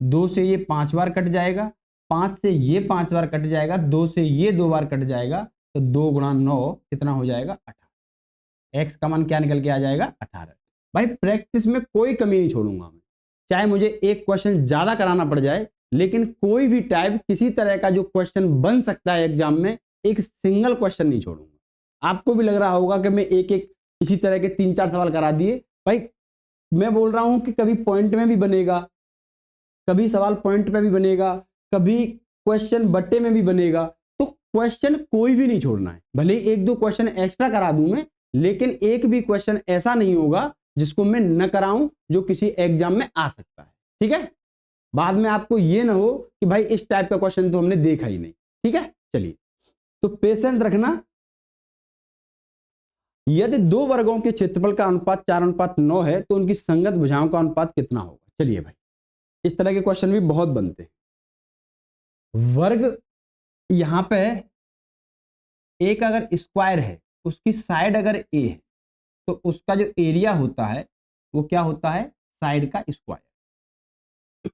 2 से ये 5 बार कट जाएगा, 5 से ये 5 बार कट जाएगा, 2 से ये 2 बार कट जाएगा, तो 2 गुणा 9 कितना हो जाएगा 18। x का मान क्या निकल के आ जाएगा 18। भाई प्रैक्टिस में कोई कमी नहीं छोड़ूंगा मैं, चाहे मुझे एक क्वेश्चन ज्यादा कराना पड़ जाए, लेकिन कोई भी टाइप किसी तरह का जो क्वेश्चन बन सकता है एग्जाम में, एक सिंगल क्वेश्चन नहीं छोड़ूंगा। आपको भी लग रहा होगा कि मैं एक एक इसी तरह के 3-4 सवाल करा दिए, भाई मैं बोल रहा हूं कि कभी पॉइंट में भी बनेगा, कभी सवाल पॉइंट पे भी बनेगा, कभी क्वेश्चन बट्टे में भी बनेगा। तो क्वेश्चन कोई भी नहीं छोड़ना है, भले 1-2 क्वेश्चन एक्स्ट्रा करा दूं मैं, लेकिन एक भी क्वेश्चन ऐसा नहीं होगा जिसको मैं न कराऊं, जो किसी एग्जाम में आ सकता है। ठीक है, बाद में आपको ये ना हो कि भाई इस टाइप का क्वेश्चन तो हमने देखा ही नहीं। ठीक है, चलिए, तो पेशेंस रखना। यदि दो वर्गों के क्षेत्रफल का अनुपात 4:9 है तो उनकी संगत भुजाओं का अनुपात कितना होगा? चलिए भाई, इस तरह के क्वेश्चन भी बहुत बनते हैं। वर्ग यहां पे एक अगर स्क्वायर है, उसकी साइड अगर ए है, तो उसका जो एरिया होता है वो क्या होता है? साइड का स्क्वायर।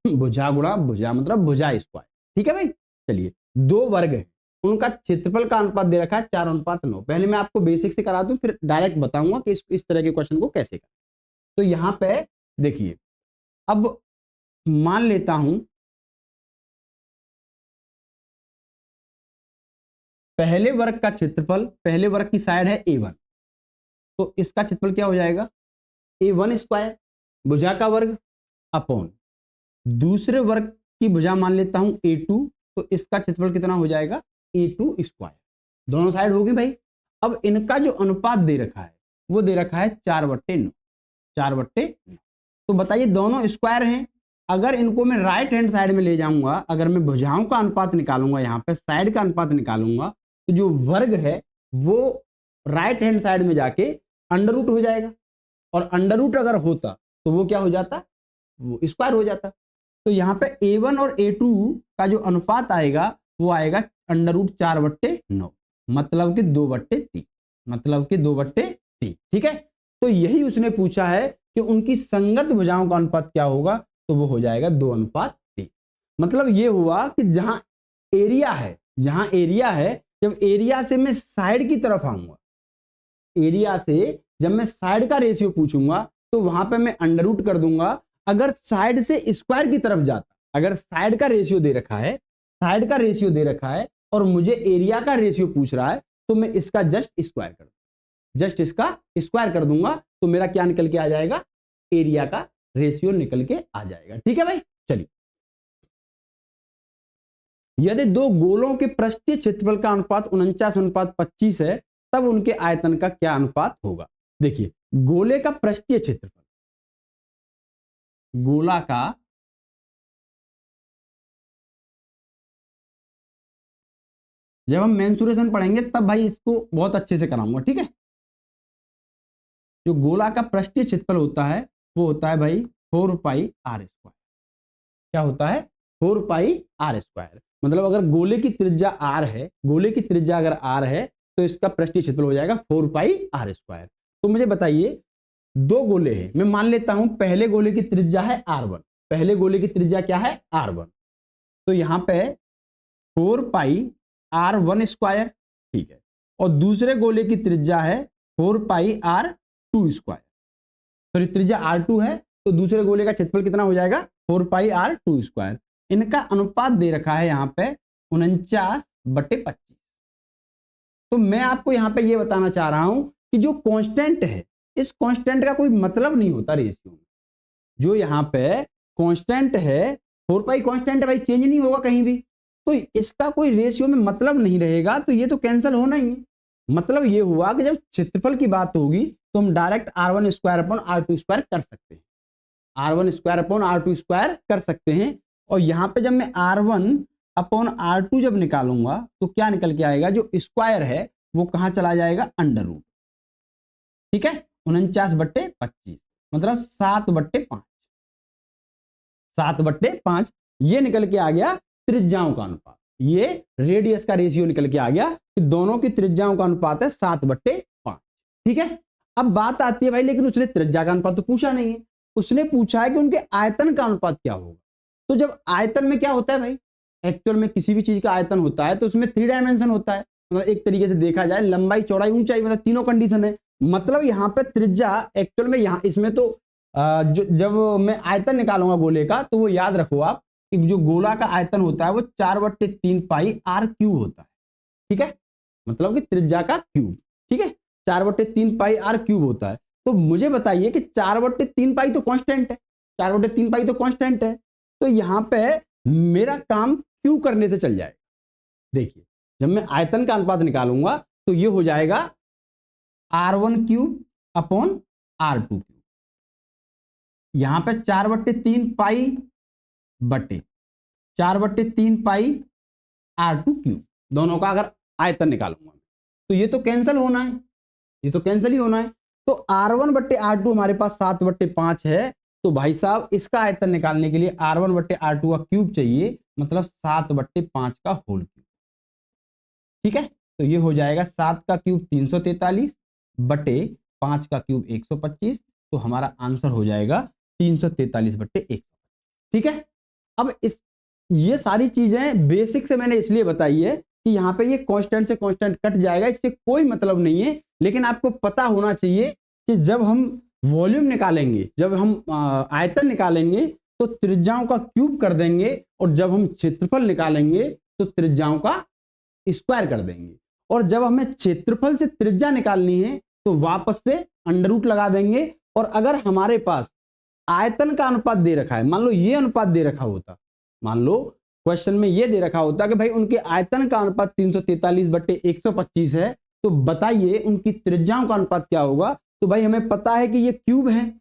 भुजा गुणा भुजा मतलब भुजा स्क्वायर। ठीक है भाई, चलिए, दो वर्ग है, उनका क्षेत्रफल का अनुपात दे रखा है 4:9। पहले मैं आपको बेसिक से करा दूं, फिर डायरेक्ट बताऊंगा कि इस तरह के क्वेश्चन को कैसे करें। तो यहां पे देखिए, अब मान लेता हूं पहले वर्ग का क्षेत्रफल, पहले वर्ग की साइड है A1, तो इसका क्षेत्रफल क्या हो जाएगा? A1 स्क्वायर भुजा का वर्ग अपॉन दूसरे वर्ग की भुजा मान लेता हूं A2, तो इसका क्षेत्रफल कितना हो जाएगा? A2 square. दोनों साइड होगी भाई। अब इनका जो अनुपात दे रखा है वो दे रखा है 4/9। 4/9। तो बताइए, दोनों स्क्वायर हैं, अगर इनको मैं राइट हैंड साइड में ले जाऊंगा, अगर मैं भुजाओं का अनुपात निकालूंगा, यहाँ पे साइड का अनुपात निकालूंगा, तो जो वर्ग है वो राइट हैंड साइड में जाके अंडर रूट हो जाएगा, और अंडर रूट अगर होता तो वो क्या हो जाता? वो स्क्वायर हो जाता। तो यहाँ पे A1 और A2 का जो अनुपात आएगा वो आएगा √4/9, मतलब कि 2/3, मतलब कि 2/3। ठीक है, तो यही उसने पूछा है कि उनकी संगत भुजाओं का अनुपात क्या होगा, तो वो हो जाएगा 2:3। मतलब ये हुआ कि जहां एरिया है, जहां एरिया है, जब एरिया से मैं साइड की तरफ आऊंगा, एरिया से जब मैं साइड का रेशियो पूछूंगा तो वहां पे मैं अंडर रूट कर दूंगा। अगर साइड से स्क्वायर की तरफ जाता, अगर साइड का रेशियो दे रखा है, साइड का रेशियो दे रखा है और मुझे एरिया का रेशियो पूछ रहा है, तो मैं इसका जस्ट स्क्वायर कर दूंगा, जस्ट इसका स्क्वायर कर दूंगा, तो मेरा क्या निकल के आ जाएगा? एरिया का रेशियो निकल के आ जाएगा। ठीक है भाई, चलिए, यदि दो गोलों के पृष्ठीय क्षेत्रफल का अनुपात 49:25 है, तब उनके आयतन का क्या अनुपात होगा? देखिए, गोले का पृष्ठीय क्षेत्रफल, गोला का जब हम मेंसुरेशन पढ़ेंगे तब भाई इसको बहुत अच्छे से कराऊंगा। ठीक है, जो गोला का पृष्ठीय क्षेत्रफल होता है वो होता है भाई 4πr²। क्या होता है? 4πr²। मतलब अगर गोले की त्रिज्या r है, गोले की त्रिज्या अगर r है, तो इसका पृष्ठीय क्षेत्रफल हो जाएगा 4πr²। तो मुझे बताइए, दो गोले हैं, मैं मान लेता हूं पहले गोले की त्रिज्या है r1, पहले गोले की त्रिज्या क्या है? r1। तो यहां पे 4πr1², ठीक है, और दूसरे गोले की त्रिज्या है 4πr2²। सॉरी, त्रिज्या r2 है, तो दूसरे गोले का क्षेत्रफल कितना हो जाएगा? 4πr2²। इनका अनुपात दे रखा है यहां पे 49/25। तो मैं आपको यहां पे ये बताना चाह रहा हूं कि जो कांस्टेंट है, इस कांस्टेंट का कोई मतलब नहीं होता रेशियो में। जो यहां पे कांस्टेंट है, 4π कांस्टेंट भाई, चेंज नहीं होगा कहीं भी, तो इसका कोई रेशियो में मतलब नहीं रहेगा, तो ये तो कैंसिल होना ही है। मतलब ये हुआ कि जब क्षेत्रफल की बात होगी तो हम डायरेक्ट r1² कर सकते हैं, r1² कर सकते हैं। और यहां पे जब मैं r1/r2 जब निकालूंगा तो क्या निकल के आएगा? जो स्क्वायर है वो कहां चला जाएगा? Under root. ठीक है, 49/25 मतलब 7/5, 7/5 ये निकल के आ गया त्रिज्याओं का अनुपात। ये रेडियस का रेशियो निकल के आ गया कि दोनों की त्रिज्याओं का अनुपात है 7/5। ठीक है, अब बात आती है भाई, लेकिन उसने त्रिज्या का अनुपात तो पूछा नहीं है, उसने पूछा है कि उनके आयतन का अनुपात क्या होगा। तो जब आयतन में क्या होता है भाई, एक्चुअल में किसी भी चीज का आयतन होता है तो उसमें 3 डायमेंशन होता है। मतलब एक तरीके से देखा जाए, लंबाई, चौड़ाई, ऊंचाई, मतलब तीनों कंडीशन है। मतलब यहाँ पे त्रिज्या एक्चुअल में, यहाँ इसमें तो जब मैं आयतन निकालूंगा गोले का तो वो याद रखो आप कि जो गोला का आयतन होता है वो 4/3 पाई आर क्यूब होता है। ठीक है, मतलब कि त्रिज्या का क्यूब। ठीक है, 4/3 पाई आर क्यूब होता है। तो मुझे बताइए कि 4/3 पाई तो कांस्टेंट है, 4/3 पाई तो कांस्टेंट है, तो यहां पे मेरा काम क्यू करने से चल जाएगा। देखिए, जब मैं आयतन का अनुपात निकालूंगा तो ये हो जाएगा R1 cube upon R2 cube. यहां पे 4/3 पाई बटे 4/3 पाई R2 क्यूब, दोनों का अगर आयतन निकालूंगा तो ये तो कैंसिल होना है, ये तो कैंसिल ही होना है। तो R1/R2 हमारे पास 7/5 है, तो भाई साहब इसका आयतन निकालने के लिए R1/R2 का क्यूब चाहिए, मतलब 7/5 का होल क्यूब। ठीक है, तो ये हो जाएगा 7 का क्यूब 343 बटे 5 का क्यूब 125, तो हमारा आंसर हो जाएगा 343/125। ठीक है, अब इस ये सारी चीजें बेसिक से मैंने इसलिए बताई है कि यहाँ पे ये कांस्टेंट से कांस्टेंट कट जाएगा, इससे कोई मतलब नहीं है, लेकिन आपको पता होना चाहिए कि जब हम वॉल्यूम निकालेंगे, जब हम आयतन निकालेंगे तो त्रिज्याओं का क्यूब कर देंगे, और जब हम क्षेत्रफल निकालेंगे तो त्रिज्याओं का स्क्वायर कर देंगे, और जब हमें क्षेत्रफल से त्रिज्या निकालनी है तो वापस से अंडर रूट लगा देंगे। और अगर हमारे पास आयतन का अनुपात दे रखा है, मान लो ये अनुपात दे रखा होता, मान लो क्वेश्चन में ये दे रखा होता कि भाई उनके आयतन का अनुपात 343/125 है, तो बताइए उनकी त्रिज्याओं का अनुपात क्या होगा। तो भाई हमें पता है कि ये क्यूब है,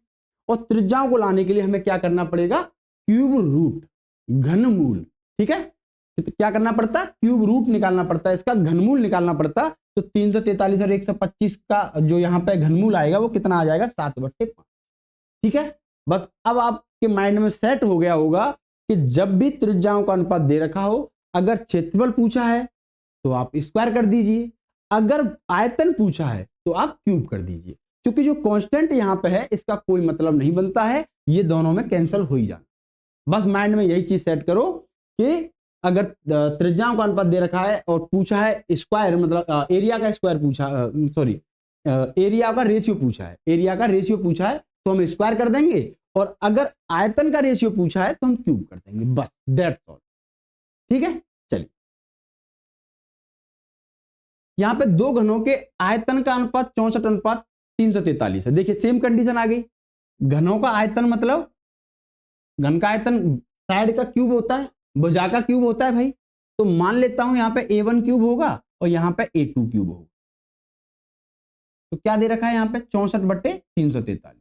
और त्रिज्याओं को लाने के लिए हमें क्या करना पड़ेगा, क्यूब रूट, घनमूल। ठीक है, तो क्या करना पड़ता, क्यूब रूट निकालना पड़ता है, इसका घनमूल निकालना पड़ता। तो 343 और 125 का जो यहाँ पे घनमूल आएगा वो कितना आ जाएगा, 7/5। ठीक है, बस अब आपके माइंड में सेट हो गया होगा कि जब भी त्रिज्याओं का अनुपात दे रखा हो, अगर क्षेत्रफल पूछा है तो आप स्क्वायर कर दीजिए, अगर आयतन पूछा है तो आप क्यूब कर दीजिए, क्योंकि जो कांस्टेंट यहां पे है इसका कोई मतलब नहीं बनता है, ये दोनों में कैंसिल हो ही जाना। बस माइंड में यही चीज सेट करो कि अगर त्रिज्याओं का अनुपात दे रखा है और पूछा है स्क्वायर, मतलब एरिया का स्क्वायर पूछा, सॉरी एरिया का रेशियो पूछा है, एरिया का रेशियो पूछा है तो हम स्क्वायर कर देंगे, और अगर आयतन का रेशियो पूछा है तो हम क्यूब कर देंगे, बस दैट्स ऑल। ठीक है, चलिए यहां पे दो घनों के आयतन का अनुपात 64/343 है। देखिए सेम कंडीशन आ गई, घनों का आयतन मतलब घन का आयतन साइड का क्यूब होता है, भुजा का क्यूब होता है भाई। तो मान लेता हूं यहां पे A1 क्यूब होगा और यहां पे A2 क्यूब होगा। तो क्या दे रखा है यहां पे 64/343,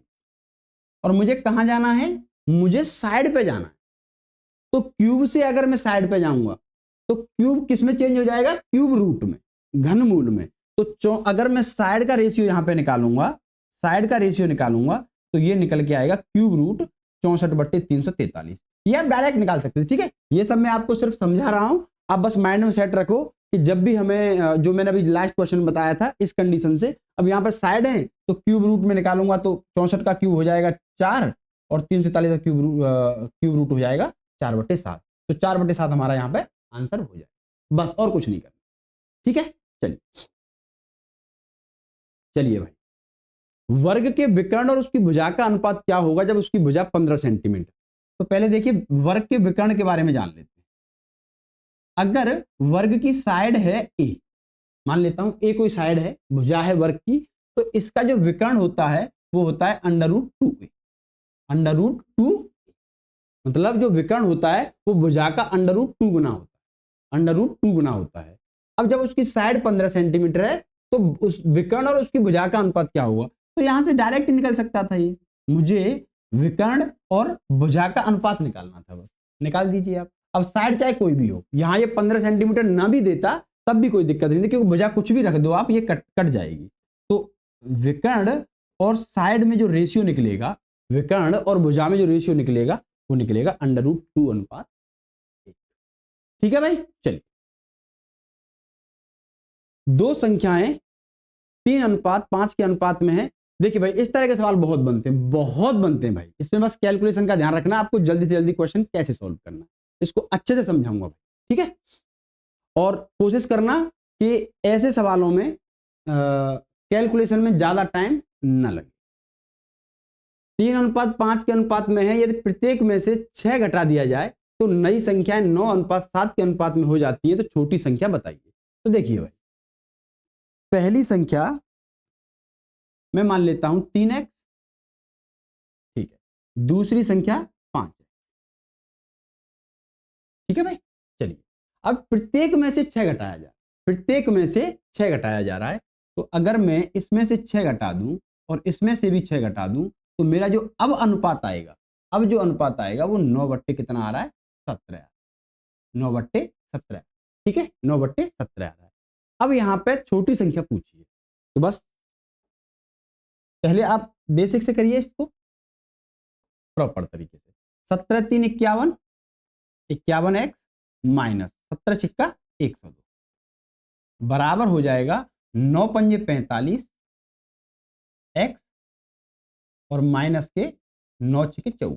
और मुझे कहां जाना है, मुझे साइड पे जाना है। तो क्यूब से अगर मैं साइड पे जाऊंगा तो क्यूब किस में चेंज हो जाएगा, क्यूब रूट में, घनमूल में। तो अगर मैं साइड का रेशियो यहां पे निकालूंगा, साइड का रेशियो निकालूंगा तो ये निकल के आएगा क्यूब रूट 64/343। ये आप डायरेक्ट निकाल सकते हैं। ठीक है, ये सब मैं आपको सिर्फ समझा रहा हूं, आप बस माइंड में सेट रखो कि जब भी हमें, जो मैंने अभी लास्ट क्वेश्चन बताया था इस कंडीशन से, अब यहाँ पर साइड है तो क्यूब रूट में निकालूंगा तो 64 का क्यूब हो जाएगा 4, और 343 का क्यूब रूट हो जाएगा 4/7। तो 4/7 हमारा यहाँ पे आंसर हो जाएगा, बस और कुछ नहीं करना। ठीक है, चलिए चलिए भाई, वर्ग के विकर्ण और उसकी भुजा का अनुपात क्या होगा जब उसकी भुजा 15 सेंटीमीटर। तो पहले देखिए वर्ग के विकर्ण के बारे में जान लेते हैं। अगर वर्ग की साइड है ए, मान लेता हूं ए कोई साइड है, भुजा है वर्ग की, तो इसका जो विकर्ण होता है वो होता है √2a, √2, मतलब जो विकर्ण होता है वो भुजा का √2 गुना होता है, √2 गुना होता है। अब जब उसकी साइड 15 सेंटीमीटर है तो उस विकर्ण और उसकी भुजा का अनुपात क्या होगा, तो यहां से डायरेक्ट निकल सकता था ये, मुझे विकर्ण और भुजा का अनुपात निकालना था, बस निकाल दीजिए आप। अब साइड चाहे कोई भी हो, यहां ये 15 सेंटीमीटर ना भी देता तब भी कोई दिक्कत नहीं थी, क्योंकि भुजा कुछ भी रख दो आप, ये कट जाएगी। तो विकर्ण और साइड में जो रेशियो निकलेगा, विकर्ण और भुजा में जो रेशियो निकलेगा वो निकलेगा √2 अनुपात 1। ठीक है भाई, चलिए दो संख्याएं 3:5 के अनुपात में है। देखिए भाई इस तरह के सवाल बहुत बनते हैं, बहुत बनते हैं भाई, इसमें बस कैलकुलेशन का ध्यान रखना, आपको जल्दी से जल्दी क्वेश्चन कैसे सॉल्व करना, इसको अच्छे से समझाऊंगा भाई। ठीक है, और कोशिश करना कि ऐसे सवालों में कैलकुलेशन में ज्यादा टाइम ना लगे। 3:5 के अनुपात में है, यदि प्रत्येक में से 6 घटा दिया जाए तो नई संख्याएं 9:7 के अनुपात में हो जाती है। तो छोटी संख्या बताइए। तो देखिए भाई, पहली संख्या मैं मान लेता हूं 3x, ठीक है। दूसरी संख्या 5 है, ठीक है भाई। चलिए, अब प्रत्येक में से 6 घटाया जाए, प्रत्येक में से 6 घटाया जा रहा है। तो अगर मैं इसमें से 6 घटा दूं और इसमें से भी 6 घटा दूं तो मेरा जो अब अनुपात आएगा, अब जो अनुपात आएगा वो 9 कितना आ रहा है, 17, 9/17, ठीक है, 9/17 आ रहा है। अब यहां पे छोटी संख्या पूछिए, तो बस पहले आप बेसिक से करिए इसको प्रॉपर तरीके से। 17 3 51, 51x माइनस 17 छिक्का 102 बराबर हो जाएगा 9 पंजे 45 x और माइनस के 9 छिके 54,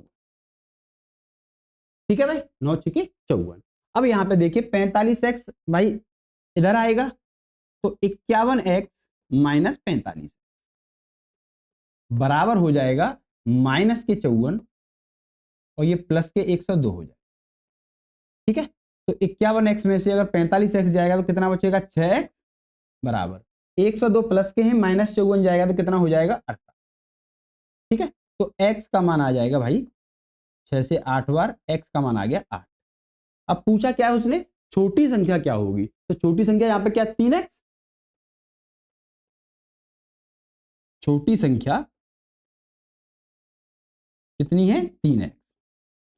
ठीक है भाई, 9 छिके 54। अब यहां पे देखिए 45x भाई इधर आएगा तो 51x माइनस 45 बराबर हो जाएगा माइनस के 54 और ये प्लस के 102 हो जाएगा, ठीक है। तो 51x में से अगर 45x जाएगा तो कितना बचेगा, 6x बराबर 102 प्लस के हैं माइनस 54 जाएगा तो कितना हो जाएगा, 18, ठीक है। तो x का मान आ जाएगा भाई 6 से 8 बार x का मान आ गया 8। अब पूछा क्या है उसने, छोटी संख्या क्या होगी, तो छोटी संख्या यहां पे क्या, 3x, छोटी संख्या कितनी है, 3x।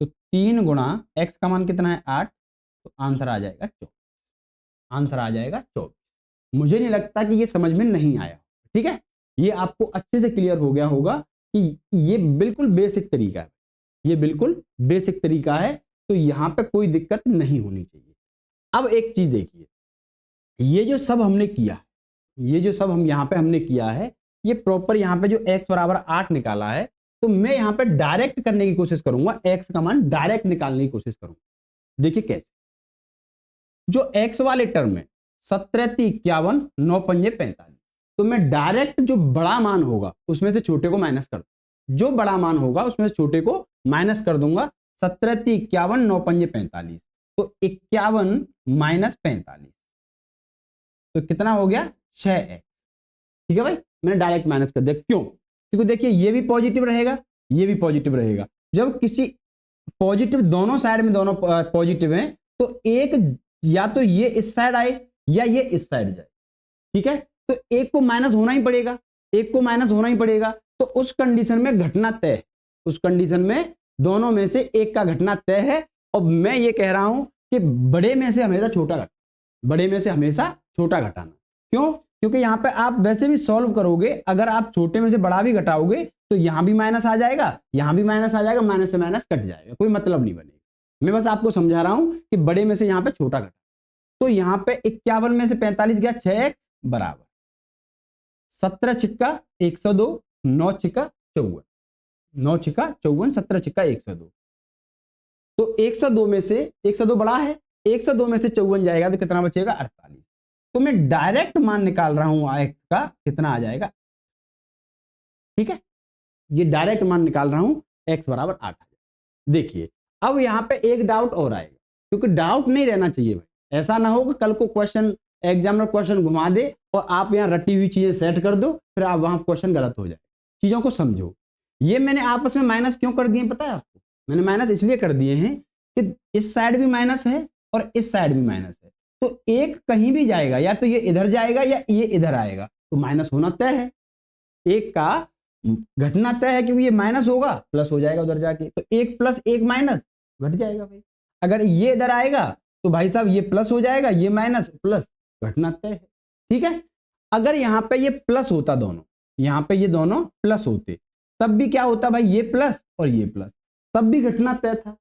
तो 3 गुणा x का मान कितना है, 8, तो आंसर आ जाएगा 24, आंसर आ जाएगा 24। मुझे नहीं लगता कि ये समझ में नहीं आया, ठीक है। ये आपको अच्छे से क्लियर हो गया होगा कि ये बिल्कुल बेसिक तरीका है, ये बिल्कुल बेसिक तरीका है, तो यहां पे कोई दिक्कत नहीं होनी चाहिए। अब एक चीज देखिए, ये जो सब हमने किया, ये जो सब हम यहां पे हमने किया है, ये प्रॉपर यहां पे जो x बराबर 8 निकाला है, तो मैं यहां पे डायरेक्ट करने की कोशिश करूंगा, x का मान डायरेक्ट निकालने की कोशिश करूंगा। देखिए कैसे, जो x वाले टर्म में 17 51 9 पंजे 45, तो मैं डायरेक्ट जो बड़ा मान होगा उसमें से छोटे को माइनस कर दूंगा, जो बड़ा मान होगा उसमें से छोटे को माइनस कर दूंगा। 17 51 9 पंजे 45, तो 51 माइनस 45 तो कितना हो गया, 6x, ठीक है भाई। मैंने डायरेक्ट माइनस कर दिया, क्यों, क्योंकि देखिए ये भी पॉजिटिव रहेगा, ये भी पॉजिटिव रहेगा। जब किसी पॉजिटिव दोनों साइड में दोनों पॉजिटिव हैं तो एक या तो ये इस साइड आए या ये इस साइड जाए, ठीक है। तो एक को माइनस होना ही पड़ेगा, एक को माइनस होना ही पड़ेगा। तो उस कंडीशन में घटना तय है, उस कंडीशन में दोनों में से एक का घटना तय है। और मैं ये कह रहा हूं कि बड़े में से हमेशा छोटा घटाना, बड़े में से हमेशा छोटा घटाना। क्यों, क्योंकि यहां पे आप वैसे भी सॉल्व करोगे, अगर आप छोटे में से बड़ा भी घटाओगे तो यहां भी माइनस आ जाएगा, यहां भी माइनस आ जाएगा, माइनस से माइनस कट जाएगा, कोई मतलब नहीं बनेगा। मैं बस आपको समझा रहा हूं कि बड़े में से यहां पे छोटा घटा। तो यहां पे 51 में से 45 गया, 6x बराबर 17 छिक्का 102, 9 छिक्का 54, 9 छिक्का 54, 17 छिक्का 102। तो 102 में से 102 बड़ा है, 102 में से 54 जाएगा तो कितना बचेगा, 48। तो मैं डायरेक्ट मान निकाल रहा हूं x का, कितना आ जाएगा, ठीक है। ये डायरेक्ट मान निकाल रहा हूं, x बराबर 8 आ जाएगा। देखिए अब यहां पे एक डाउट और आएगा, क्योंकि डाउट नहीं रहना चाहिए भाई। ऐसा ना हो कि कल को क्वेश्चन एग्जामिनर क्वेश्चन घुमा दे और आप यहां रटी हुई चीजें सेट कर दो, फिर आप वहां क्वेश्चन गलत हो जाए। चीजों को समझो। ये मैंने आपस में माइनस क्यों कर दिए पता है आपको, मैंने माइनस इसलिए कर दिए हैं कि इस साइड भी माइनस है और इस साइड भी माइनस है, तो एक कहीं भी जाएगा, या तो ये इधर जाएगा या ये इधर आएगा, तो माइनस होना तय है, एक का घटना तय है, क्योंकि ये माइनस होगा प्लस हो जाएगा उधर जाके, तो एक प्लस एक माइनस घट जाएगा भाई। अगर ये इधर आएगा तो भाई साहब ये प्लस हो जाएगा, ये माइनस प्लस, घटना तय है, ठीक है। अगर यहां पे ये प्लस होता, दोनों यहां पे ये दोनों प्लस होते, तब भी क्या होता भाई, ये प्लस और ये प्लस, तब भी घटना तय था,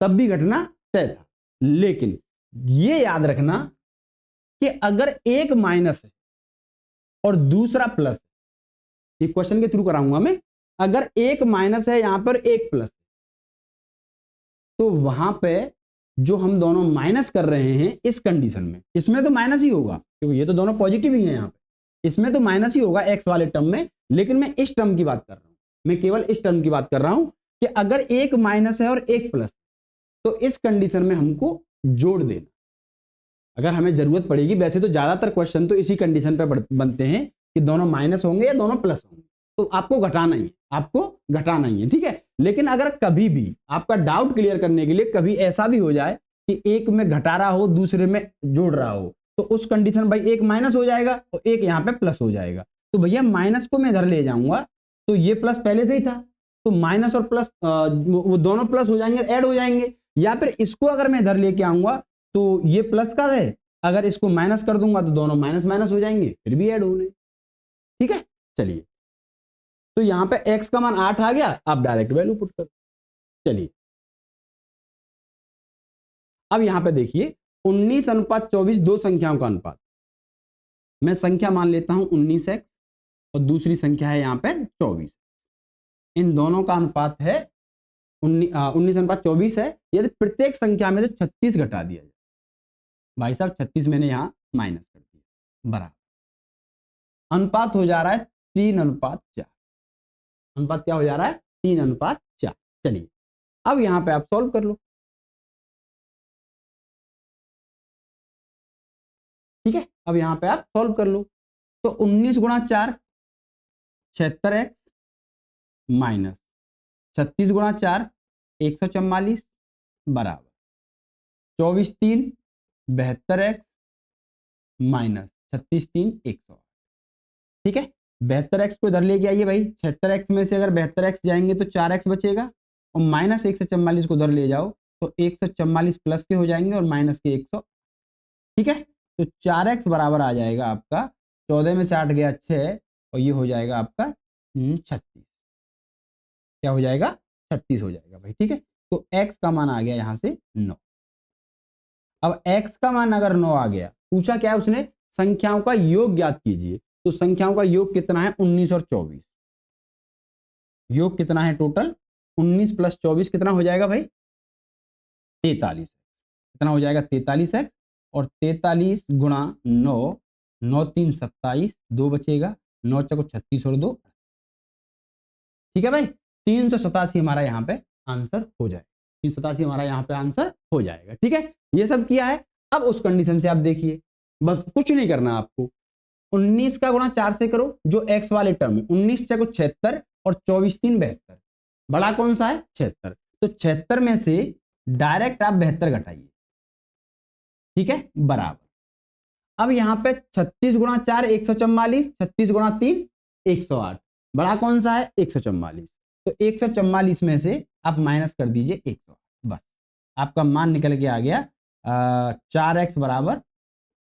तब भी घटना तय था। लेकिन ये याद रखना कि अगर एक माइनस है और दूसरा प्लस है, ये क्वेश्चन के थ्रू कराऊंगा मैं, अगर एक माइनस है यहां पर एक प्लस, तो वहां पे जो हम दोनों माइनस कर रहे हैं इस कंडीशन में, इसमें तो माइनस ही होगा क्योंकि ये तो दोनों पॉजिटिव ही हैं, यहां पे इसमें तो माइनस ही होगा एक्स वाले टर्म में, लेकिन मैं इस टर्म की बात कर रहा हूं, मैं केवल इस टर्म की बात कर रहा हूं कि अगर एक माइनस है और एक प्लस, तो इस कंडीशन में हमको जोड़ देना। अगर हमें जरूरत पड़ेगी, वैसे तो ज्यादातर क्वेश्चन तो इसी कंडीशन पर बनते हैं कि दोनों माइनस होंगे या दोनों प्लस होंगे, तो आपको घटाना ही है, आपको घटाना ही है, ठीक है। लेकिन अगर कभी भी आपका डाउट क्लियर करने के लिए कभी ऐसा भी हो जाए कि एक में घटा रहा हो दूसरे में जोड़ रहा हो, तो उस कंडीशन भाई एक माइनस हो जाएगा और एक यहाँ पे प्लस हो जाएगा। तो भैया माइनस को मैं इधर ले जाऊंगा तो ये प्लस पहले से ही था, तो माइनस और प्लस वो दोनों प्लस हो जाएंगे, ऐड हो जाएंगे। या फिर इसको अगर मैं इधर लेके आऊंगा तो ये प्लस का है, अगर इसको माइनस कर दूंगा तो दोनों माइनस माइनस हो जाएंगे, फिर भी ऐड होने, ठीक है। चलिए, तो यहां पे x का मान 8 आ गया, आप डायरेक्ट वैल्यू पुट कर। चलिए, अब यहां पे देखिए 19:24 दो संख्याओं का अनुपात। मैं संख्या मान लेता हूं 19x और दूसरी संख्या है यहां पे 24। इन दोनों का अनुपात है 19:24 है। यदि प्रत्येक संख्या में से 36 घटा दिया जाए, भाई साहब 36 मैंने यहां माइनस कर दिया, बराबर अनुपात हो जा रहा है 3:4। अनुपात क्या हो जा रहा है? 3:4। चलिए, अब यहां पे आप सॉल्व कर लो, ठीक है। अब यहां पे आप सॉल्व कर लो, तो 19 गुणा 4 76x माइनस 36 गुणा 4 144 बराबर 24 3 72x माइनस 36 3 108, ठीक है। 72x को इधर लेके आइए भाई, 76x में से अगर 72x जाएंगे तो 4x बचेगा और माइनस 144 को उधर ले जाओ तो 144 प्लस के हो जाएंगे और माइनस के 100, ठीक है। तो 4x बराबर आ जाएगा आपका 14 में से 8 गया 6 और ये हो जाएगा आपका 36। क्या हो जाएगा? 36 हो जाएगा भाई, ठीक है। तो x का मान आ गया यहां से 9। अब x का मान अगर 9 आ गया, पूछा क्या है उसने? संख्याओं का योग ज्ञात कीजिए। तो संख्याओं का योग कितना है? 19 और 24। योग कितना है टोटल? 19 प्लस 24 कितना हो जाएगा भाई? 43। कितना हो जाएगा? 43x और 43 गुणा 9, 9 3 27, 2 बचेगा, 9 चौको 36 और 2, ठीक है भाई। 387 हमारा यहाँ पे आंसर हो जाएगा। 387 हमारा यहाँ पे आंसर हो जाएगा, ठीक है। ये सब किया है। अब उस कंडीशन से आप देखिए, बस कुछ नहीं करना आपको। 19 का गुणा 4 से करो, जो x वाले टर्म है। 19 चौको 76 और 24 3 72। बड़ा कौन सा है? 76। तो 76 में से डायरेक्ट आप 72 घटाइए, ठीक है, बराबर। अब यहां पे 36 गुणा 4 144, 36 गुणा 3 108। बड़ा कौन सा है? 144। तो 144 में से आप माइनस कर दीजिए 108, बस आपका मान निकल के आ गया 4x बराबर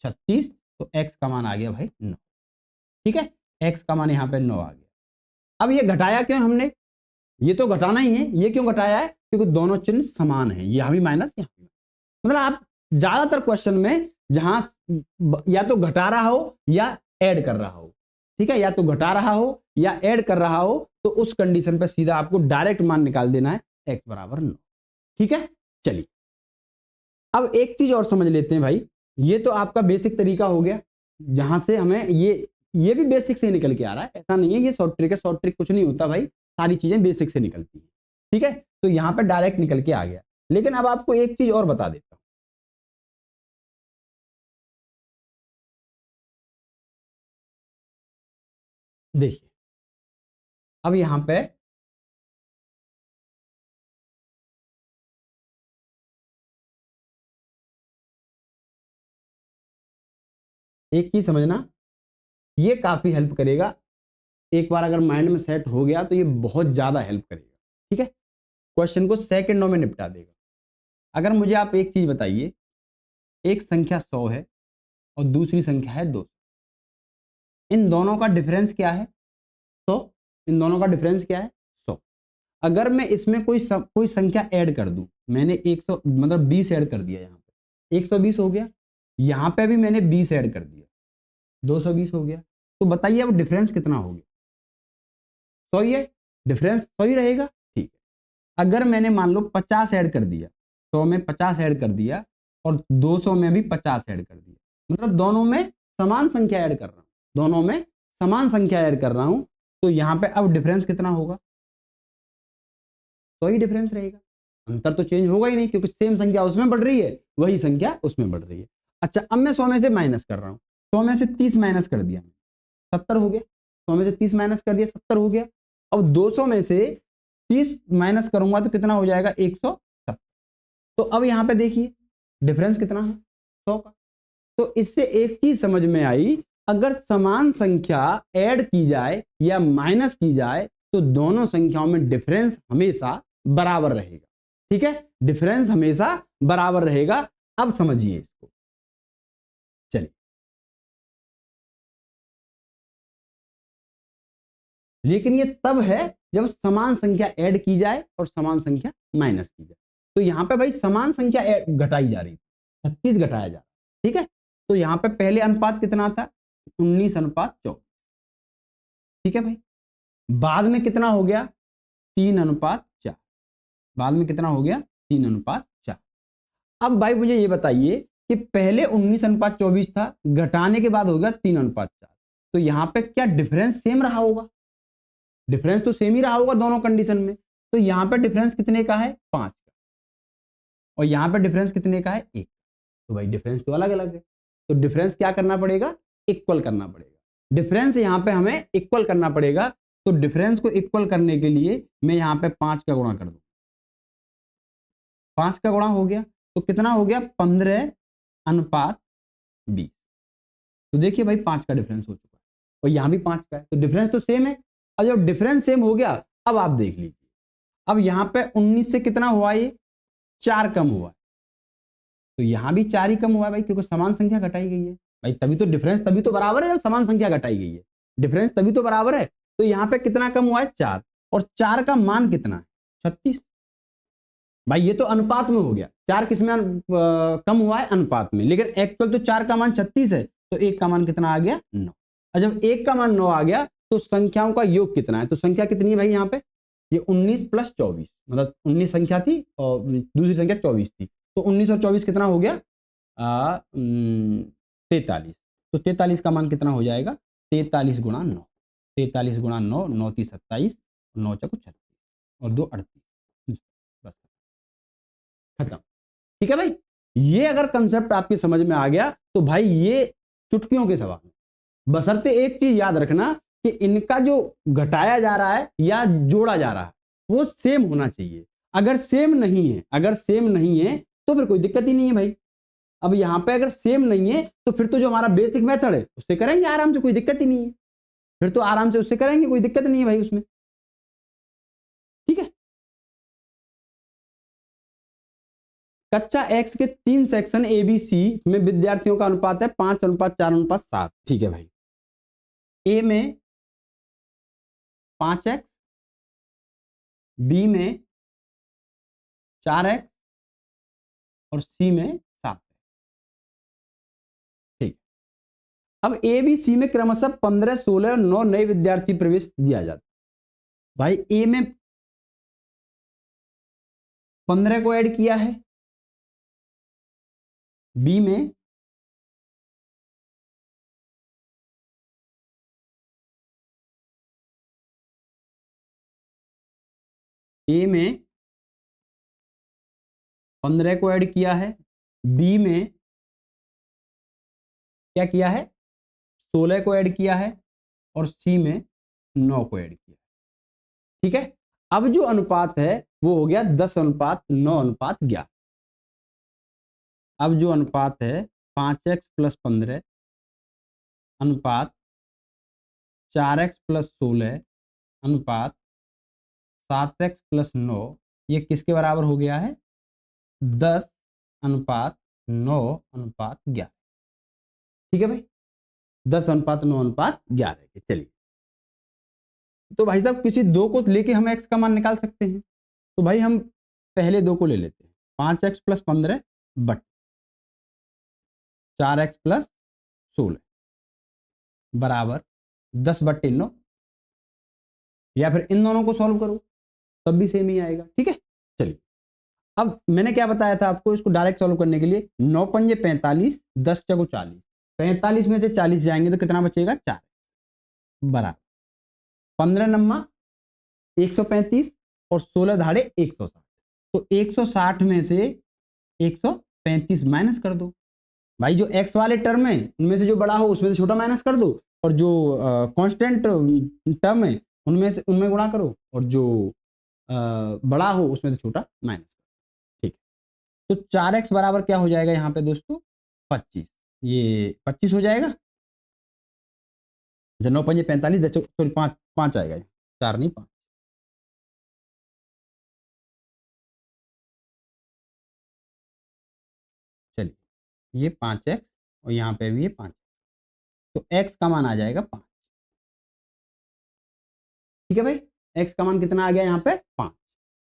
36। तो x का मान आ गया भाई 9, ठीक है। x का मान यहाँ पे 9 आ गया। अब ये घटाया क्यों हमने? ये तो घटाना ही है। ये क्यों घटाया है? क्योंकि दोनों चिन्ह समान है, यहाँ भी माइनस यहाँ भी। मतलब आप ज्यादातर क्वेश्चन में जहां या तो घटा रहा हो या ऐड कर रहा हो, ठीक है, या तो घटा रहा हो या ऐड कर रहा हो, तो उस कंडीशन पर सीधा आपको डायरेक्ट मान निकाल देना है, x बराबर 9, ठीक है। चलिए, अब एक चीज और समझ लेते हैं भाई। ये तो आपका बेसिक तरीका हो गया, जहां से हमें ये भी बेसिक से निकल के आ रहा है। ऐसा नहीं है ये शॉर्ट ट्रिक है, शॉर्ट ट्रिक कुछ नहीं होता भाई, सारी चीजें बेसिक से निकलती है, ठीक है। तो यहां पर डायरेक्ट निकल के आ गया। लेकिन अब आपको एक चीज और बता देता हूं। देखिए, अब यहां पे एक चीज समझना, ये काफी हेल्प करेगा। एक बार अगर माइंड में सेट हो गया तो ये बहुत ज्यादा हेल्प करेगा, ठीक है। क्वेश्चन को सेकंडों में निपटा देगा। अगर मुझे आप एक चीज बताइए, एक संख्या 100 है और दूसरी संख्या है 200। इन दोनों का डिफरेंस क्या है? 100। इन दोनों का डिफरेंस क्या है? 100। अगर मैं इसमें कोई संख्या ऐड कर दूं, मैंने 100 मतलब 20 ऐड कर दिया, यहाँ पे 120 हो गया, यहाँ पे भी मैंने 20 ऐड कर दिया, 220 हो गया। तो बताइए अब डिफरेंस कितना हो गया? 100 ही है, डिफरेंस 100 ही रहेगा, ठीक है। अगर मैंने मान लो 50 ऐड कर दिया, 100 में 50 ऐड कर दिया और 200 में भी 50 ऐड कर दिया, मतलब दोनों में समान संख्या ऐड कर रहा हूं, दोनों में समान संख्या ऐड कर रहा हूं, तो यहां पे अब डिफरेंस कितना होगा? 100 ही डिफरेंस रहेगा, अंतर तो चेंज होगा ही नहीं, क्योंकि सेम संख्या उसमें बढ़ रही है, वही संख्या उसमें बढ़ रही है। अच्छा, अब मैं 100 में से माइनस कर रहा हूँ, 100 में से 30 माइनस कर दिया, 70 हो गया। 100 में से 30 माइनस कर दिया, 70 हो गया। अब 200 में से 30 माइनस करूंगा तो कितना हो जाएगा, 170। तो अब यहां पे देखिए डिफरेंस कितना है, 100 का। तो इससे एक चीज समझ में आई, अगर समान संख्या ऐड की जाए या माइनस की जाए तो दोनों संख्याओं में डिफरेंस हमेशा बराबर रहेगा। ठीक है, डिफरेंस हमेशा बराबर रहेगा। अब समझिए इसको, चलिए। लेकिन ये तब है जब समान संख्या ऐड की जाए और समान संख्या माइनस की जाए। तो यहां पे भाई समान संख्या घटाई जा रही थी, 36 घटाया जा रहा, ठीक है। तो यहां पे पहले अनुपात कितना था, 19:24, ठीक है भाई। बाद में कितना हो गया, 3:4। बाद में कितना हो गया, 3:4। अब भाई मुझे ये बताइए कि पहले 19:24 था, घटाने के बाद हो गया 3:4। तो यहां पे क्या डिफरेंस सेम रहा होगा, डिफरेंस तो सेम ही रहा होगा दोनों कंडीशन में। तो यहां पे डिफरेंस कितने का है, 5 का, और यहां पे डिफरेंस कितने का है, 1। तो भाई डिफरेंस तो अलग अलग है, तो डिफरेंस क्या करना पड़ेगा, इक्वल करना पड़ेगा। डिफरेंस यहां पे हमें इक्वल करना पड़ेगा। तो डिफरेंस को इक्वल करने के लिए मैं यहां पे 5 का गुणा कर दूं, 5 का गुणा हो गया तो कितना हो गया, 15:20। तो देखिए भाई 5 का डिफरेंस हो चुका है, और यहां भी 5 का है, तो डिफरेंस तो सेम है। अब जब डिफरेंस सेम हो गया, अब आप देख लीजिए, अब यहां पे 19 से कितना हुआ, ये 4 कम हुआ, तो यहां भी 4 ही कम हुआ है भाई, क्योंकि समान संख्या घटाई गई है भाई, तभी तो डिफरेंस तभी तो बराबर है जब समान संख्या घटाई गई है, डिफरेंस तभी तो बराबर है। तो यहां पे कितना कम हुआ है, 4, और 4 का मान कितना है, 36। भाई ये तो अनुपात में हो गया, 4 किसमें कम हुआ है, अनुपात में, लेकिन एक्चुअल तो 4 का मान 36 है, तो 1 का मान कितना आ गया, 9। और जब 1 का मान 9 आ गया तो संख्याओं का योग कितना है, तो संख्या कितनी है भाई यहाँ पे, ये 19 + 24, मतलब 19 संख्या थी और दूसरी संख्या 24 थी, तो 19 और 24 कितना हो गया, 43। तो 43 का मान कितना हो जाएगा, 43 × 9, 43 × 9, 9 × 27, 9 × 36, और 2 38, बस खत्म। ठीक है भाई, ये अगर कंसेप्ट आपकी समझ में आ गया तो भाई ये चुटकियों के सवाल, बशर्ते एक चीज याद रखना कि इनका जो घटाया जा रहा है या जोड़ा जा रहा है वो सेम होना चाहिए। अगर सेम नहीं है, अगर सेम नहीं है तो फिर कोई दिक्कत ही नहीं है भाई। अब यहां पे अगर सेम नहीं है तो फिर तो जो हमारा बेसिक मेथड है उससे करेंगे आराम से, कोई दिक्कत ही नहीं है, फिर तो आराम से उससे करेंगे, कोई दिक्कत नहीं है भाई उसमें। ठीक है, कक्षा एक्स के 3 सेक्शन ए बी सी में विद्यार्थियों का अनुपात है 5:4:7। ठीक है भाई, ए में 5x, बी में 4x, और सी में 7। ठीक, अब ए बी सी में क्रमशः 15, 16 और 9 नए विद्यार्थी प्रवेश दिया जाता है। भाई ए में 15 को ऐड किया है, बी में 15 को ऐड किया है, बी में क्या किया है, 16 को ऐड किया है, और सी में 9 को ऐड किया है। ठीक है, अब जो अनुपात है वो हो गया 10:9:11। अब जो अनुपात है 5x + 15 अनुपात 4x + 16 अनुपात 7x + 9, ये किसके बराबर हो गया है, 10:9:11। ठीक है भाई, 10:9:11 के। चलिए, तो भाई साहब किसी दो को लेके हम x का मान निकाल सकते हैं, तो भाई हम पहले दो को ले लेते हैं, 5x + 15 बट 4x + 16 बराबर 10/9, या फिर इन दोनों को सॉल्व करो तब भी सेम ही आएगा। ठीक है, चलिए, अब मैंने क्या बताया था आपको, इसको डायरेक्ट सॉल्व करने के लिए, 9 पंजे 45, 10 चौको 40, 45 में से 40 जाएंगे तो कितना बचेगा, 4 बराबर 15 नम्मा 135, और 16 धाड़े 160। तो 160 में से 135 माइनस कर दो भाई। जो x वाले टर्म है उनमें से जो बड़ा हो उसमें से छोटा माइनस कर दो, और जो कांस्टेंट टर्म है उनमें गुणा करो, और जो बड़ा हो उसमें से छोटा माइनस करो। ठीक है, तो 4x बराबर क्या हो जाएगा यहाँ पे दोस्तों? 25। ये 25 हो जाएगा। 9 5 45, सॉरी 5 आएगा, 4 नहीं 5। चलिए ये 5x और यहाँ पे भी ये 5, तो x का मान आ जाएगा 5। ठीक है भाई, x का मान कितना आ गया यहाँ पे? 5।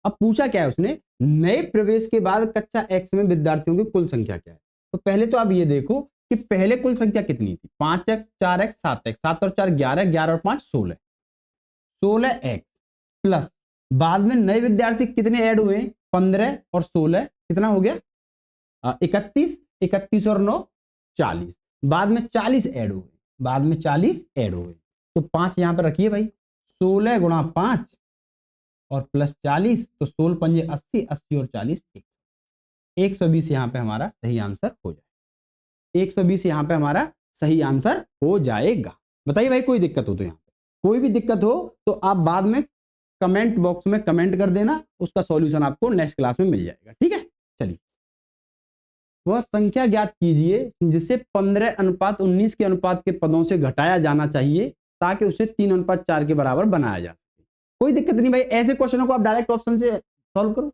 अब पूछा क्या है उसने? नए प्रवेश के बाद कक्षा x में विद्यार्थियों की कुल संख्या क्या है। तो पहले तो आप ये देखो कि पहले कुल संख्या कितनी थी? 5x 4x 7x, 7 और 4 11, 11 और 5 16, 16x प्लस बाद में नए विद्यार्थी कितने ऐड हुए? 15 और 16 कितना हो गया? 31, 31 और 9 40, बाद में 40 ऐड हुए, बाद में 40 ऐड हुए। तो 5 यहां पर रखिए भाई, 16 गुणा 5 और प्लस 40, तो 16 पंजे 80, 80 और 40 120 यहां पे हमारा सही आंसर हो जाएगा। 120 यहां पे हमारा सही आंसर हो जाएगा। बताइए भाई कोई दिक्कत हो तो, यहां पे कोई भी दिक्कत हो तो आप बाद में कमेंट बॉक्स में कमेंट कर देना, उसका सॉल्यूशन आपको नेक्स्ट क्लास में मिल जाएगा। ठीक है, चलिए वह संख्या ज्ञात कीजिए जिसे 15:19 के अनुपात के पदों से घटाया जाना चाहिए ताकि उसे 3:4 के बराबर बनाया जा सके। कोई दिक्कत नहीं भाई, ऐसे क्वेश्चनों को आप डायरेक्ट ऑप्शन से सॉल्व करो।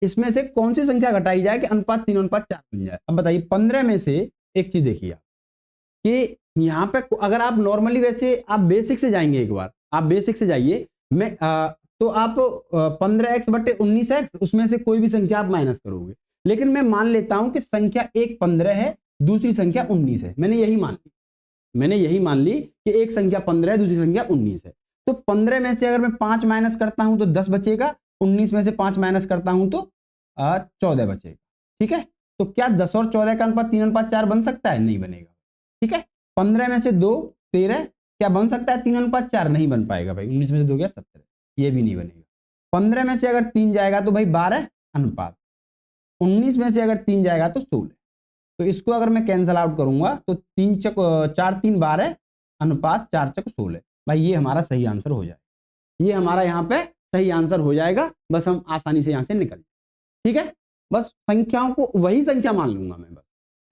इसमें से कौन सी संख्या घटाई जाए कि अनुपात 3:4 बन जाए। अब बताइए 15 में से एक चीज देखिए आप कि यहाँ पे अगर आप नॉर्मली, वैसे आप बेसिक से जाएंगे, एक बार आप बेसिक से जाइए, मैं तो आप 15x/19x उसमें से कोई भी संख्या आप माइनस करोगे। लेकिन मैं मान लेता हूं कि संख्या एक 15 है, दूसरी संख्या 19 है। मैंने यही मान ली कि एक संख्या 15 है, दूसरी संख्या 19 है। तो 15 में से अगर मैं 5 माइनस करता हूं तो 10 बचेगा, 19 में से 5 माइनस करता हूं तो 14 बचेगा। ठीक है, तो क्या 10 और 14 का अनुपात 3:4 बन सकता है? नहीं बनेगा। ठीक है, 15 में से 2 13, क्या बन सकता है 3:4? नहीं बन पाएगा भाई। 19 में से 2 गया 17, ये भी नहीं बनेगा। 15 में से अगर 3 जाएगा तो भाई 12 अनुपात, 19 में से अगर 3 जाएगा तो 16। तो इसको अगर मैं कैंसल आउट करूंगा तो 4 3 12 अनुपात 4 चक 16। भाई ये हमारा सही आंसर हो जाएगा। ये हमारा यहाँ पे सही आंसर हो जाएगा। बस हम आसानी से यहाँ से निकल, ठीक है, बस संख्याओं को वही संख्या मान लूंगा मैं बस,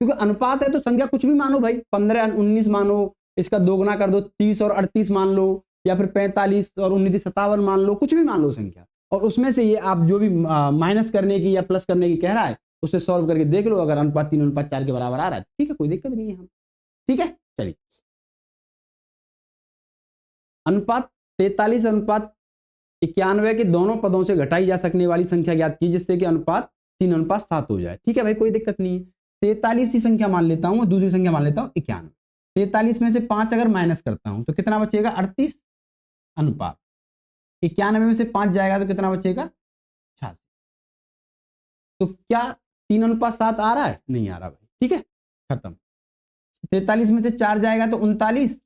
क्योंकि अनुपात है तो संख्या कुछ भी मानो भाई। 15 19 मानो, इसका दोगुना कर दो 30 और 38 मान लो, या फिर 45 और 19 57 मान लो, कुछ भी मान लो संख्या। और उसमें से ये आप जो भी माइनस करने की या प्लस करने की कह रहा है उसे सॉल्व करके देख लो। अगर अनुपात 3:4 के बराबर आ रहा है ठीक है, कोई दिक्कत नहीं है हम। ठीक है, चलिए अनुपात 43:91 के दोनों पदों से घटाई जा सकने वाली संख्या ज्ञात की जिससे कि अनुपात 3:7 हो जाए। ठीक है भाई, कोई दिक्कत नहीं है। 43 ही संख्या मान लेता हूं, दूसरी संख्या मान लेता हूं 91। 43 में से 5 अगर माइनस करता हूं तो कितना बचेगा? 38 अनुपात 91 में से 5 जाएगा तो कितना बचेगा? 86। तो क्या 3:7 आ रहा है? नहीं आ रहा भाई। ठीक है, खत्म। 43 में से 4 जाएगा तो 39।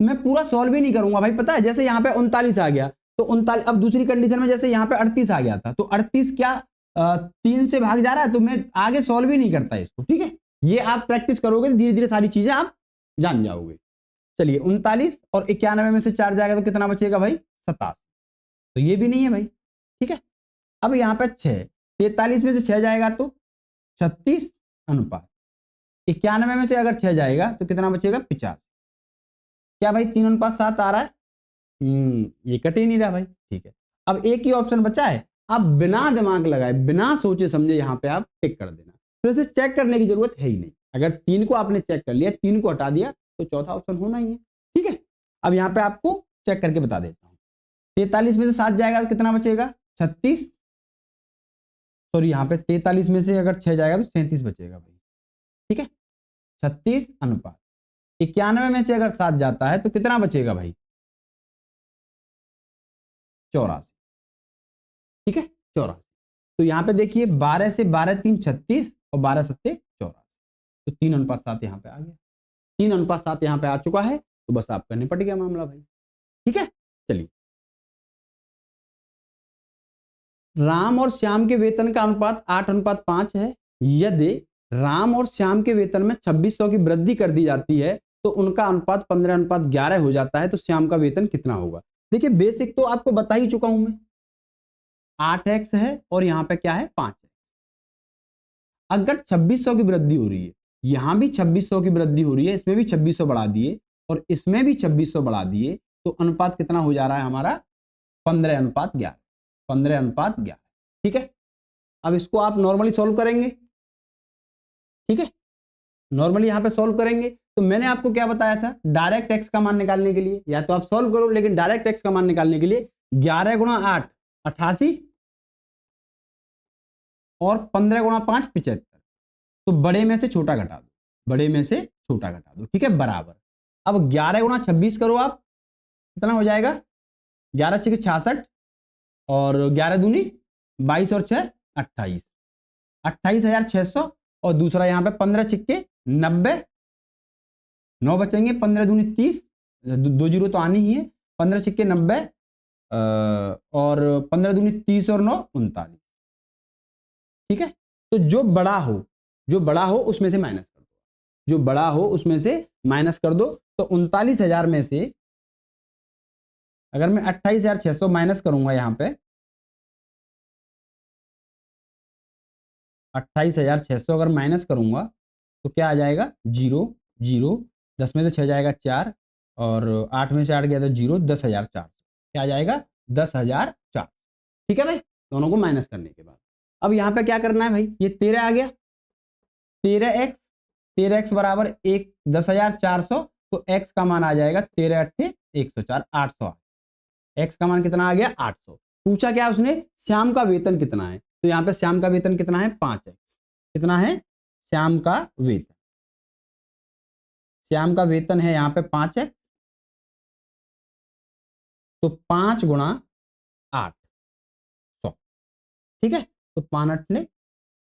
मैं पूरा सॉल्व ही नहीं करूंगा भाई, पता है जैसे यहाँ पे 39 आ गया तो 39, अब दूसरी कंडीशन में जैसे यहाँ पे 38 आ गया था तो 38 क्या 3 से भाग जा रहा है, तो मैं आगे सॉल्व ही नहीं करता इसको। ठीक है, ये आप प्रैक्टिस करोगे तो धीरे धीरे सारी चीजें आप जान जाओगे। चलिए 39 और 91 में से 4 जाएगा तो कितना बचेगा भाई? 87। तो ये भी नहीं है भाई। ठीक है, अब यहाँ पे 6, 43 में से 6 जाएगा तो 36 अनुपात 91 में से अगर 6 जाएगा तो कितना बचेगा? 50। क्या भाई 3:7 आ रहा है? ये कट ही नहीं रहा भाई। ठीक है, अब एक ही ऑप्शन बचा है, आप बिना दिमाग लगाए बिना सोचे समझे यहाँ पे आप टिक कर देना। तो इसे चेक करने की जरूरत है ही नहीं। अगर 3 को आपने चेक कर लिया, 3 को हटा दिया तो चौथा ऑप्शन होना ही है। ठीक है, अब यहाँ पे आपको चेक करके बता देता हूँ। 43 में से 7 जाएगा तो कितना बचेगा? 36। सॉरी, यहाँ पे 43 में से अगर 6 जाएगा तो 37 बचेगा भाई। ठीक है, 36 अनुपात 91 में से अगर 7 जाता है तो कितना बचेगा भाई? 84। ठीक है, 84। तो यहाँ पे देखिए 12 से 12 3 36 और 12 सत्ते 84, तो 3:7 यहाँ पे आ गया। 3:7 यहाँ पे आ चुका है, तो बस आपका निपट गया मामला भाई। ठीक है, चलिए राम और श्याम के वेतन का अनुपात 8:5 है। यदि राम और श्याम के वेतन में 2600 की वृद्धि कर दी जाती है तो उनका अनुपात 15:11 हो जाता है, तो श्याम का वेतन कितना होगा? देखिए बेसिक तो आपको बता ही चुका हूं मैं, 8x है और यहां पे क्या है 5 है। अगर 2600 की वृद्धि हो रही है, यहां भी 2600 की वृद्धि हो रही है, इसमें भी 2600 बढ़ा दिए और इसमें भी 2600 बढ़ा दिए, तो अनुपात कितना हो जा रहा है हमारा? 15:11। 15:11। ठीक है, अब इसको आप नॉर्मली सॉल्व करेंगे। ठीक है, नॉर्मली यहां पे सॉल्व करेंगे तो मैंने आपको क्या बताया था, डायरेक्ट एक्स का मान निकालने के लिए या तो आप सॉल्व करो, लेकिन डायरेक्ट एक्स का मान निकालने के लिए 11 गुणा 8 88 और 15 गुणा 5 75। तो बड़े में से छोटा घटा दो, बड़े में से छोटा घटा दो। ठीक है, बराबर। अब 11 गुणा 26 करो आप, कितना हो जाएगा? 11 छः 66 और 11 दूनी 22 और 6 28, 28,600। और दूसरा यहाँ पे 15 छिक्के 90, 9 बचेंगे, 15 दूनी 30, 2 जीरो तो आनी ही है, 15 छिक्के 90 और 15 दूनी 30 और 9 39। ठीक है, तो जो बड़ा हो उसमें से माइनस कर दो, जो बड़ा हो उसमें से माइनस कर दो। तो 39,000 में से अगर मैं 28,600 माइनस करूंगा, यहां पे 28,600 अगर माइनस करूंगा तो क्या आ जाएगा? 0 0, 10 में से 6 जाएगा 4 और 8 में से 8 गया तो 0, 10,400। क्या आ जाएगा? 10,400। ठीक है भाई, दोनों को माइनस करने के बाद अब यहां पे क्या करना है भाई, ये 13 आ गया, 13x बराबर 10,400। तो x का मान आ जाएगा 13 अट्ठे 104, 808। x का मान कितना आ गया? 800। पूछा क्या उसने? श्याम का वेतन कितना है? तो यहाँ पे श्याम का वेतन कितना है? 5x। कितना है श्याम का वेतन? श्याम का वेतन है यहाँ पे 5x। तो 5 गुणा 800। ठीक है, तो 5 अट्ठे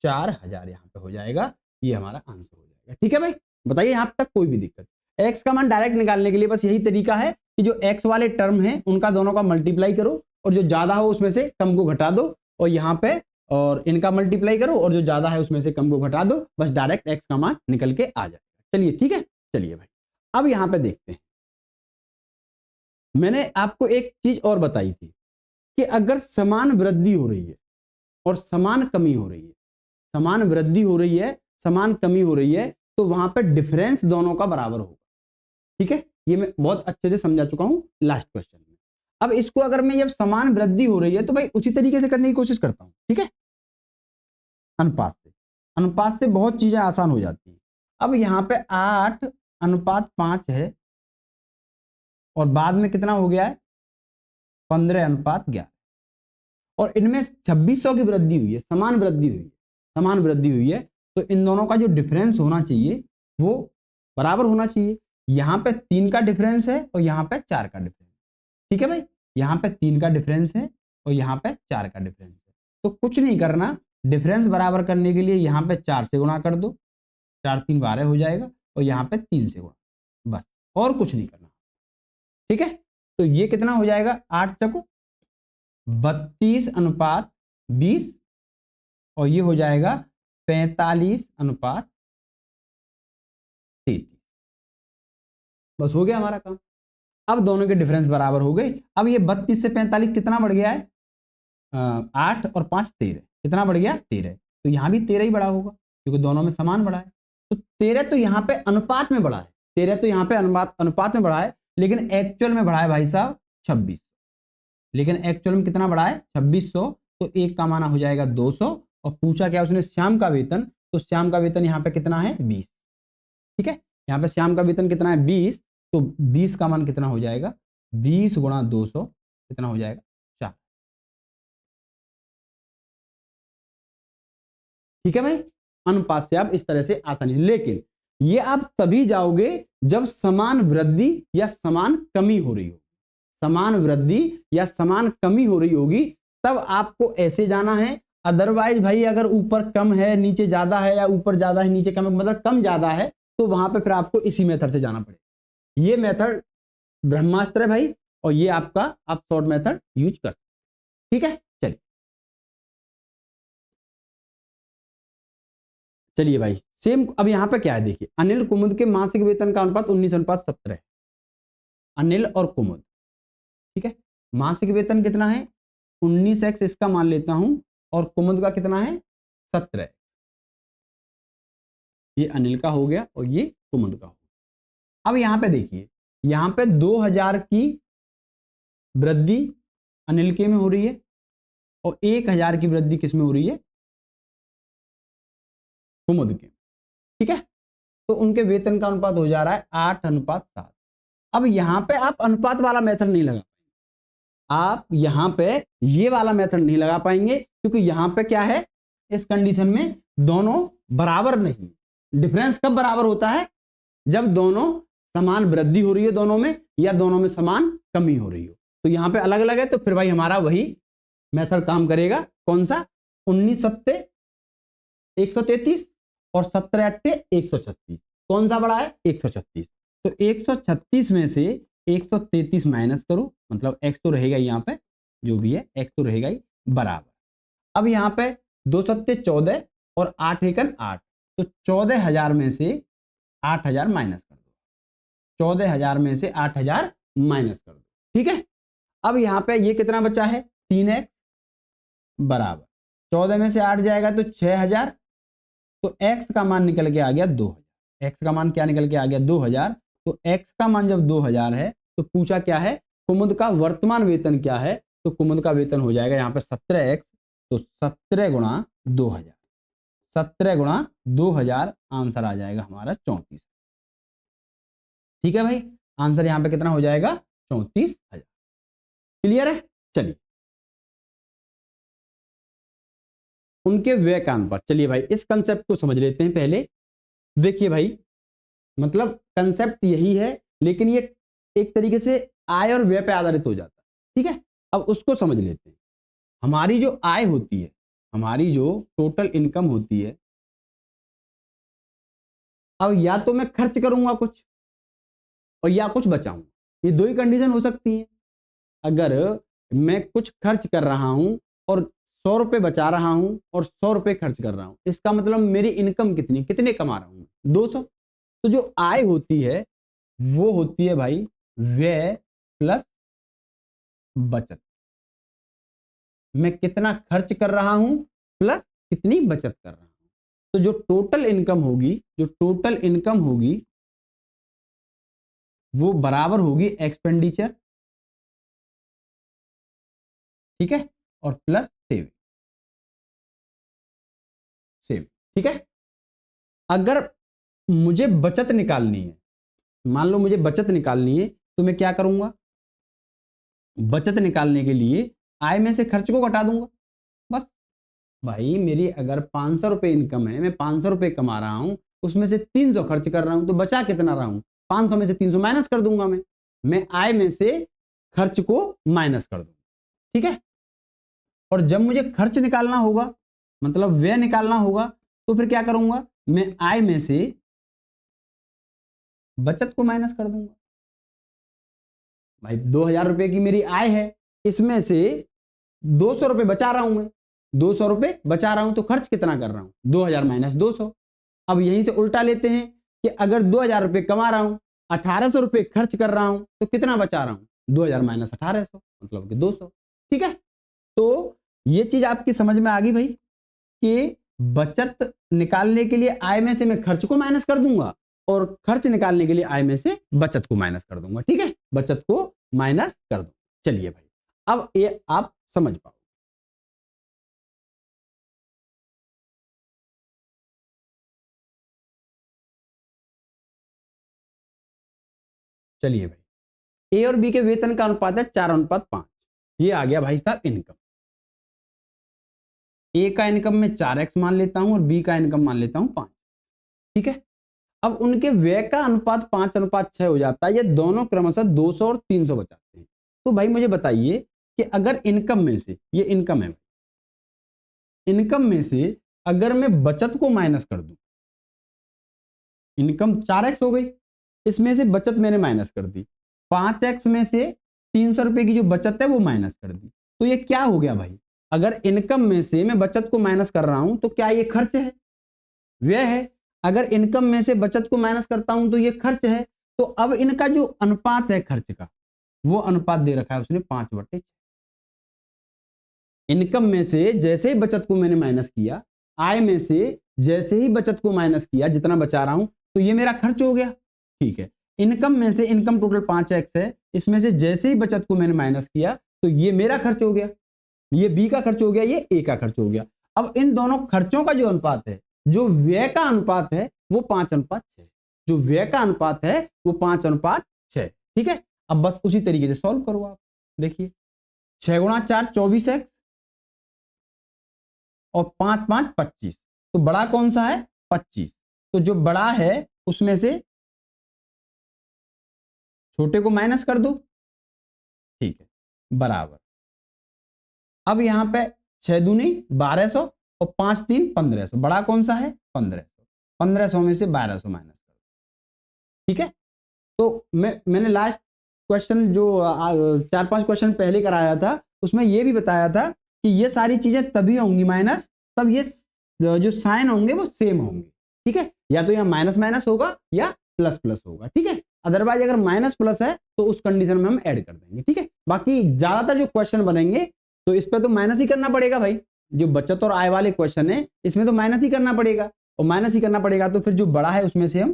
4,000 यहाँ पे हो जाएगा, ये हमारा आंसर हो जाएगा। ठीक है भाई, बताइए यहाँ तक कोई भी दिक्कत? x का मान डायरेक्ट निकालने के लिए बस यही तरीका है कि जो x वाले टर्म है उनका दोनों का मल्टीप्लाई करो और जो ज्यादा हो उसमें से कम को घटा दो, और यहाँ पे और इनका मल्टीप्लाई करो और जो ज्यादा है उसमें से कम को घटा दो, बस डायरेक्ट x का मान निकल के आ जाएगा। चलिए ठीक है, चलिए भाई अब यहाँ पे देखते हैं। मैंने आपको एक चीज और बताई थी कि अगर समान वृद्धि हो रही है और समान कमी हो रही है, समान वृद्धि हो रही है समान कमी हो रही है, तो वहां पे डिफरेंस दोनों का बराबर होगा। ठीक है, ये मैं बहुत अच्छे से समझा चुका हूं लास्ट क्वेश्चन में। अब इसको अगर मैं जब समान वृद्धि हो रही है तो भाई उसी तरीके से करने की कोशिश करता हूं। ठीक है, अनुपात से बहुत चीजें आसान हो जाती हैं। अब यहां पे 8:5 है और बाद में कितना हो गया है? 15:11। और इनमें 2600 की वृद्धि हुई है, समान वृद्धि हुई है, समान वृद्धि हुई है, तो इन दोनों का जो डिफरेंस होना चाहिए वो बराबर होना चाहिए। यहां पे 3 का डिफरेंस है और यहां पे 4 का डिफरेंस। ठीक है भाई, यहां पे 3 का डिफरेंस है और यहां पे 4 का डिफरेंस है। तो कुछ नहीं करना, डिफरेंस बराबर करने के लिए यहां पे 4 से गुणा कर दो, 4 3 12 हो जाएगा और यहां पे 3 से गुणा, बस और कुछ नहीं करना। ठीक है, तो ये कितना हो जाएगा? 8 चको 32:20 और ये हो जाएगा 45:33। बस हो गया हमारा काम। अब दोनों के डिफरेंस बराबर हो गए। अब ये 32 से 45 कितना बढ़ गया है? 8 और 5 13। कितना बढ़ गया? 13। तो यहां भी 13 ही बढ़ा होगा क्योंकि दोनों में समान बढ़ा है। तो 13 तो यहां पे अनुपात में बढ़ा है, 13 तो यहां पे अनुपात में बढ़ा है, लेकिन एक्चुअल में बढ़ा है भाई साहब 26। लेकिन एक्चुअल में कितना बढ़ा है? 2600। तो एक का माना हो जाएगा 200। और पूछा क्या उसने? श्याम का वेतन। तो श्याम का वेतन यहाँ पे कितना है? 20। ठीक है, यहाँ पे श्याम का वेतन कितना है? 20। तो 20 का मान कितना हो जाएगा? 20 गुणा 200 कितना हो जाएगा? 4। ठीक है भाई, अनुपात से आप इस तरह से आसानी से, लेकिन ये आप तभी जाओगे जब समान वृद्धि या समान कमी हो रही हो। समान वृद्धि या समान कमी हो रही होगी तब आपको ऐसे जाना है। अदरवाइज भाई अगर ऊपर कम है नीचे ज्यादा है या ऊपर ज्यादा है नीचे कम है, मतलब कम ज्यादा है, तो वहां पे फिर आपको इसी मेथड से जाना पड़ेगा। ये मेथड ब्रह्मास्त्र है भाई, और ये आपका आप शॉर्ट मेथड यूज कर सकते। ठीक है, चलिए चलिए भाई सेम अब यहाँ पे क्या है देखिए, अनिल कुमुद के मासिक वेतन का अनुपात 19:17 है। अनिल और कुमुद, ठीक है, मासिक वेतन कितना है 19x, इसका मान लेता हूं, और कुमुद का कितना है 17। ये अनिल का हो गया और ये कुमुद का हो गया। अब यहां पे देखिए, यहां पे 2000 की वृद्धि अनिल के में हो रही है और 1000 की वृद्धि किसमें हो रही है, कुमुद के, ठीक है। तो उनके वेतन का अनुपात हो जा रहा है 8:7। अब यहां पे आप अनुपात वाला मेथड नहीं लगा, आप यहां पे ये वाला मेथड नहीं लगा पाएंगे, क्योंकि यहां पे क्या है, इस कंडीशन में दोनों बराबर नहीं। डिफरेंस कब बराबर होता है, जब दोनों समान वृद्धि हो रही है दोनों में, या दोनों में समान कमी हो रही हो। तो यहां पे अलग अलग है, तो फिर भाई हमारा वही मेथड काम करेगा। कौन सा, 19 सत्ते 133 और 17 अट्टे 136, कौन सा बड़ा है 136। तो 136 में से 133 माइनस करो, मतलब x तो रहेगा यहाँ पे, जो भी है x तो रहेगा ही बराबर। अब यहाँ पे 2 सत्ते 14 और 8 एकन 8, तो 14,000 में से 8,000 माइनस कर दो, 14,000 में से 8,000 माइनस कर दो, ठीक है। अब यहाँ पे ये कितना बचा है 3x बराबर 14 में से 8 जाएगा तो 6,000, तो x का मान निकल के आ गया 2,000। x का मान क्या निकल के आ गया 2,000। तो x का मान जब 2,000 है तो पूछा क्या है, कुमुद का वर्तमान वेतन क्या है, तो कुमुद का वेतन हो जाएगा यहाँ पे 17x, तो 17 गुणा 2,000, 17 गुणा 2,000, आंसर आ जाएगा हमारा 34। ठीक है भाई, आंसर यहाँ पे कितना हो जाएगा 34,000। क्लियर है। चलिए उनके व्यय का अनुपात, चलिए भाई इस कंसेप्ट को समझ लेते हैं पहले। देखिए भाई, मतलब कंसेप्ट यही है, लेकिन ये एक तरीके से आय और व्यय पे आधारित हो जाता है, ठीक है। अब उसको समझ लेते हैं। हमारी जो आय होती है, हमारी जो टोटल इनकम होती है, अब या तो मैं खर्च करूंगा कुछ और या कुछ बचाऊंगा, ये दो ही कंडीशन हो सकती है। अगर मैं कुछ खर्च कर रहा हूं और 100 रुपए बचा रहा हूं और 100 रुपए खर्च कर रहा हूं, इसका मतलब मेरी इनकम कितनी, कितने कमा रहा हूं 200। तो जो आय होती है वो होती है भाई व्यय प्लस बचत। मैं कितना खर्च कर रहा हूं प्लस कितनी बचत कर रहा हूं। तो जो टोटल इनकम होगी, जो टोटल इनकम होगी वो बराबर होगी एक्सपेंडिचर, ठीक है, और प्लस सेविंग, सेविंग, ठीक है। अगर मुझे बचत निकालनी है, मान लो मुझे बचत निकालनी है, तो मैं क्या करूंगा, बचत निकालने के लिए आय में से खर्च को घटा दूंगा बस। भाई मेरी अगर 500 रुपए इनकम है, मैं 500 रुपए कमा रहा हूं, उसमें से 300 खर्च कर रहा हूं, तो बचा कितना रहा हूं, 500 में से 300 माइनस कर दूंगा। मैं आय में से खर्च को माइनस कर दूंगा, ठीक है। और जब मुझे खर्च निकालना होगा, मतलब व्यय निकालना होगा, तो फिर क्या करूंगा, मैं आय में से बचत को माइनस कर दूंगा। भाई 2,000 रुपए की मेरी आय है, इसमें से 200 रुपए बचा रहा हूं, मैं 200 रुपए बचा रहा हूं, तो खर्च कितना कर रहा हूं 2,000 माइनस 200। अब यहीं से उल्टा लेते हैं कि अगर 2,000 रुपए कमा रहा हूं, 1,800 रुपए खर्च कर रहा हूं, तो कितना बचा रहा हूं 2,000 माइनस 1,800, मतलब कि 200, ठीक है। तो ये चीज आपकी समझ में आ गई भाई कि बचत निकालने के लिए आय में से मैं खर्च को माइनस कर दूंगा और खर्च निकालने के लिए आय में से बचत को माइनस कर दूंगा, ठीक है, बचत को माइनस कर दो। चलिए भाई अब ये आप समझ पाओ। चलिए भाई ए और बी के वेतन का अनुपात है 4:5। ये आ गया भाई साहब इनकम। ए का इनकम में 4x मान लेता हूं और बी का इनकम मान लेता हूं 5, ठीक है। अब उनके व्यय का अनुपात 5:6 हो जाता है। ये दोनों क्रमशः 200 और 300 बचाते हैं। तो भाई मुझे बताइए कि अगर इनकम में से, ये इनकम है, इनकम में से अगर मैं बचत को माइनस कर दूं, इनकम 4x हो गई, इसमें से बचत मैंने माइनस कर दी, 5x में से 300 रुपए की जो बचत है वो माइनस कर दी, तो ये क्या हो गया भाई, अगर इनकम में से मैं बचत को माइनस कर रहा हूं तो क्या ये खर्च है, व्यय है। अगर इनकम में से बचत को माइनस करता हूं तो ये खर्च है। तो अब इनका जो अनुपात है खर्च का, वो अनुपात दे रखा है उसने 5/6। इनकम में से जैसे ही बचत को मैंने माइनस किया, आय में से जैसे ही बचत को माइनस किया, जितना बचा रहा हूं, तो ये मेरा खर्च हो गया। ठीक है, इनकम में से, इनकम टोटल 5x है, इसमें से जैसे ही बचत को मैंने माइनस किया तो ये मेरा खर्च हो गया, ये बी का खर्च हो गया, ये ए का खर्च हो गया। अब इन दोनों खर्चों का जो अनुपात है, जो व्यय का अनुपात है, वो 5:6। जो व्यय का अनुपात है वो 5:6। ठीक है, अब बस उसी तरीके से सॉल्व करो आप। देखिए 6 × 4 24x और 5 × 5 25। तो बड़ा कौन सा है? 25। तो जो बड़ा है उसमें से छोटे को माइनस कर दो। ठीक है, बराबर। अब यहां पे 6 दूनी 1200 और 5 3 1500। बड़ा कौन सा है? 1500। 1500 में से 1200 माइनस कर दो। ठीक है, तो मैंने लास्ट क्वेश्चन जो 4-5 क्वेश्चन पहले कराया था, उसमें यह भी बताया था कि ये सारी चीजें तभी होंगी माइनस, तब ये जो साइन होंगे वो सेम होंगे। ठीक है, या तो यहाँ माइनस माइनस होगा या प्लस प्लस होगा। ठीक है, अदरवाइज अगर माइनस प्लस है तो उस कंडीशन में हम ऐड कर देंगे। ठीक है, बाकी ज्यादातर जो क्वेश्चन बनेंगे तो इस पर तो माइनस ही करना पड़ेगा भाई। जो बचत और आय वाले क्वेश्चन है इसमें तो माइनस ही करना पड़ेगा, और माइनस ही करना पड़ेगा तो फिर जो बड़ा है उसमें से हम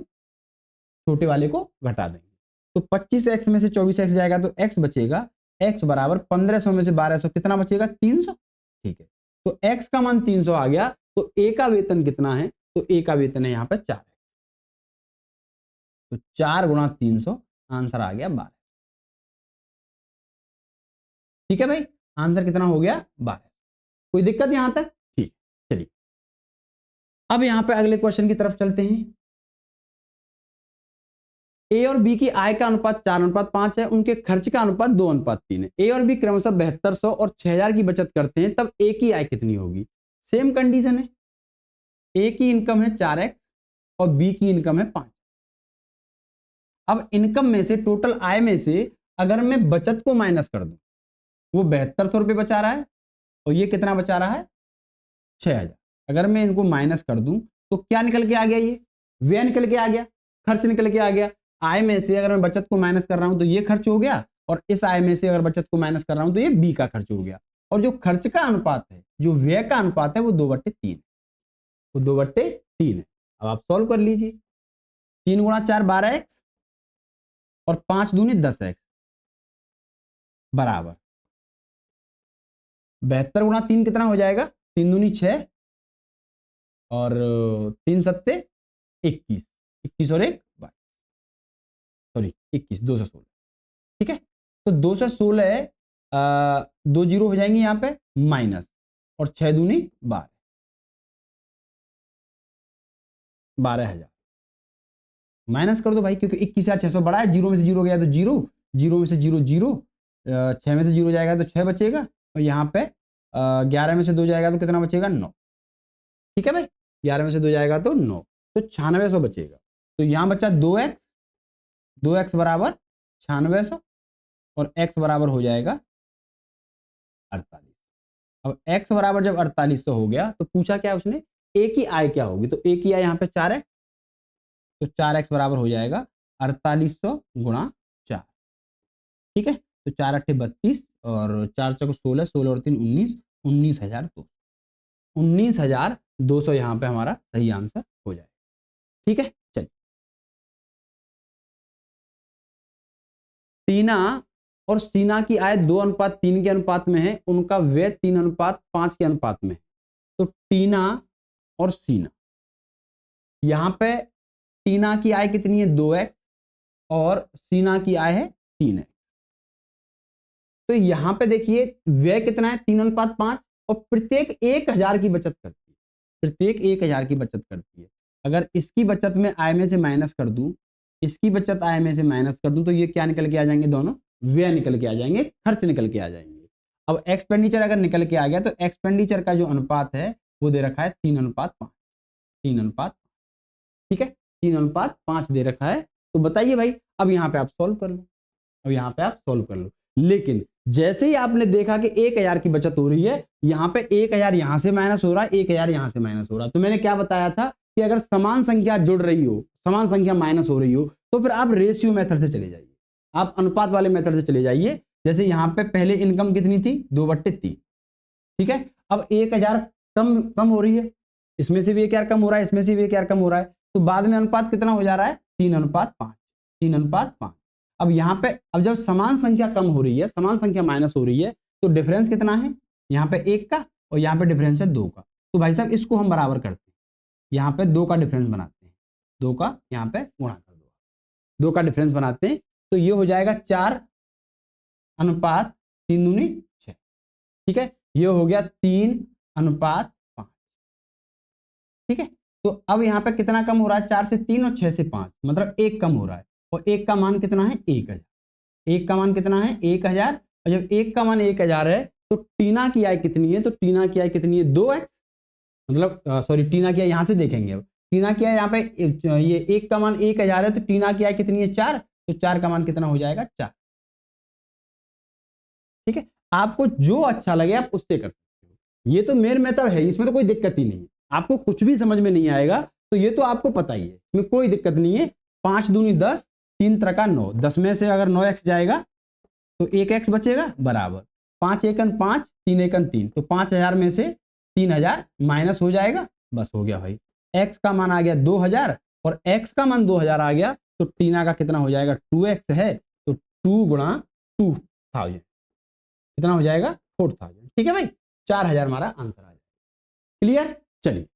छोटे वाले को घटा देंगे। तो 25x में से 24x जाएगा तो x बचेगा, x बराबर 1500 में से 1200 कितना बचेगा? 300। ठीक है, तो x का मान 300 आ गया। तो a का वेतन कितना है? तो a का वेतन है यहाँ पर 4। तो 4 × 300, आंसर आ गया 12। ठीक है भाई, आंसर कितना हो गया? 12। कोई दिक्कत यहां तक? ठीक, चलिए अब यहां पे अगले क्वेश्चन की तरफ चलते हैं। ए और बी की आय का अनुपात 4:5 है, उनके खर्च का अनुपात 2:3 है। ए और बी क्रमशः 7200 और 6000 की बचत करते हैं, तब ए की आय कितनी होगी? सेम कंडीशन है, ए की इनकम है 4x और बी की इनकम है 5। अब इनकम में से, टोटल आय में से अगर मैं बचत को माइनस कर दूं, वो 7200 रुपये बचा रहा है और ये कितना बचा रहा है? 6000। अगर मैं इनको माइनस कर दूं तो क्या निकल के आ गया? ये व्यय निकल के आ गया, खर्च निकल के आ गया। आय में से अगर मैं बचत को माइनस कर रहा हूं तो ये खर्च हो गया, और इस आय में से अगर बचत को माइनस कर रहा हूं तो ये बी का खर्च हो गया। और जो खर्च का अनुपात है, जो व्यय का अनुपात है, वो 2/3 है। वो 2/3 है। अब आप सॉल्व कर लीजिए। 3 × 4 12x और 5 दूनी 10x बराबर 72 × 3 कितना हो जाएगा? 3 दूनी 6 और 3 सत्ते 21, 21 और 1 22, सॉरी 21, 216। ठीक है, तो 216 2 जीरो हो जाएंगे यहाँ पे माइनस, और 6 दूनी 12, 12,000 माइनस कर दो भाई, क्योंकि 21,600 बड़ा है। जीरो में से जीरो गया तो जीरो, जीरो में से जीरो जीरो, 6 में से जीरो जाएगा तो 6 बचेगा, और यहाँ पे 11 में से 2 जाएगा तो कितना बचेगा? 9। ठीक है भाई, 11 में से 2 जाएगा तो 9, तो 9600 बचेगा। तो यहाँ बचा 2x, 2x बराबर 9600 और x बराबर हो जाएगा 48। अब x बराबर जब 4800 हो गया तो पूछा क्या उसने? a की आय क्या होगी? तो a की आय यहाँ पे 4 है, तो 4x बराबर हो जाएगा 4800 × 4। ठीक है, तो 4 8 32 और 4 चौक 16, 16 और 3 19, 19,200। 19,200 यहाँ पे हमारा सही आंसर हो जाएगा। ठीक है, चलिए टीना और सीना की आय 2:3 के अनुपात में है, उनका व्यय 3:5 के अनुपात में है। तो टीना और सीना, यहां पे टीना की आय कितनी है? 2x और सीना की आय है 3x। तो यहां पे देखिए व्यय कितना है? 3:5 और प्रत्येक 1000 की बचत करती है, प्रत्येक 1000 की बचत करती है। अगर इसकी बचत में आय में से माइनस कर दूं, इसकी बचत आय में से माइनस कर दूं, तो ये क्या निकल के आ जाएंगे? दोनों व्यय निकल के आ जाएंगे, खर्च निकल के आ जाएंगे। अब एक्सपेंडिचर अगर निकल के आ गया तो एक्सपेंडिचर का जो अनुपात है वो दे रखा है 3:5, 3:5। ठीक है, 3:5 दे रखा है। तो बताइए भाई, अब यहाँ पे आप सॉल्व कर लो, अब यहाँ पे आप सॉल्व कर लो। लेकिन जैसे ही आपने देखा कि 1000 की बचत हो रही है, यहाँ पे 1000 यहाँ से माइनस हो रहा है, 1000 यहाँ से माइनस हो रहा है, तो मैंने क्या बताया था कि अगर समान संख्या जुड़ रही हो, समान संख्या माइनस हो रही हो, तो फिर आप रेशियो मेथड से चले जाइए, आप अनुपात वाले मेथड से चले जाइए। जैसे यहाँ पे पहले इनकम कितनी थी, 2/3, ठीक है। अब 1000 कम कम हो रही है, इसमें से भी 1000 कम हो रहा है, इसमें से भी 1000 कम हो रहा है, तो बाद में अनुपात कितना हो जा रहा है, 3:5, 3:5। अब यहाँ पे अब जब समान संख्या कम हो रही है, समान संख्या माइनस हो रही है, तो डिफरेंस कितना है, यहाँ पे 1 का और यहाँ पे डिफरेंस है 2 का। तो भाई साहब इसको हम बराबर करते हैं, यहाँ पे 2 का डिफरेंस बनाते हैं, 2 का यहाँ पे गुणा कर दो, 2 का डिफरेंस बनाते हैं, तो ये हो जाएगा 4:3 दूनी 6, ठीक है। ये हो गया 3:5, ठीक है। तो अब यहाँ पे कितना कम हो रहा है, 4 से 3 और 6 से 5, मतलब 1 कम हो रहा है, और 1 का मान कितना है, 1000, 1 का मान कितना है, 1000, और जब 1 का मान 1000 है तो टीना की आय कितनी है, तो टीना की आय कितनी है, 2x, मतलब सॉरी टीना की आय यहाँ से देखेंगे, अब टीना की आय यहाँ पे ये 1 का मान 1000 है, तो टीना की आय कितनी है, 4, तो 4 का मान कितना हो जाएगा, 4, ठीक है। आपको जो अच्छा लगे आप उससे कर सकते हो, ये तो मेन मेथड है, इसमें तो कोई दिक्कत ही नहीं है। आपको कुछ भी समझ में नहीं आएगा तो ये तो आपको पता ही है, इसमें कोई दिक्कत नहीं है। 5 दूनी 10, 3 त्रिका 9, 10 में से अगर 9x जाएगा तो 1x बचेगा, बराबर 5 एकन 5, 3 एकन 3, तो 5000 में से 3000 माइनस हो जाएगा, बस हो गया भाई। x का मान आ गया 2000 और x का मान 2000 आ गया, तो टीना का कितना हो जाएगा, 2x है, तो 2 गुणा 2000 कितना हो जाएगा, 4000, ठीक है भाई। 4000 हमारा आंसर आ जाएगा। क्लियर। चलिए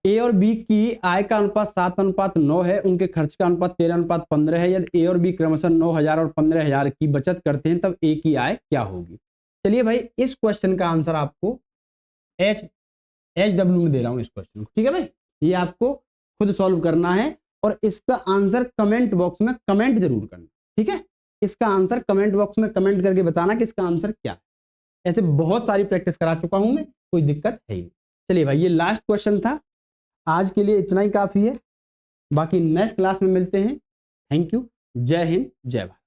ए और बी की आय का अनुपात 7:9 है, उनके खर्च का अनुपात 13:15 है। यदि ए और बी क्रमशः 9000 और 15000 की बचत करते हैं तब ए की आय क्या होगी। चलिए भाई इस क्वेश्चन का आंसर आपको HW में दे रहा हूं इस क्वेश्चन को, ठीक है भाई। ये आपको खुद सॉल्व करना है और इसका आंसर कमेंट बॉक्स में कमेंट जरूर करना, ठीक है। इसका आंसर कमेंट बॉक्स में कमेंट करके बताना कि इसका आंसर क्या है। ऐसे बहुत सारी प्रैक्टिस करा चुका हूं मैं, कोई दिक्कत है ही नहीं। चलिए भाई ये लास्ट क्वेश्चन था, आज के लिए इतना ही काफी है, बाकी नेक्स्ट क्लास में मिलते हैं। थैंक यू, जय हिंद, जय भारत।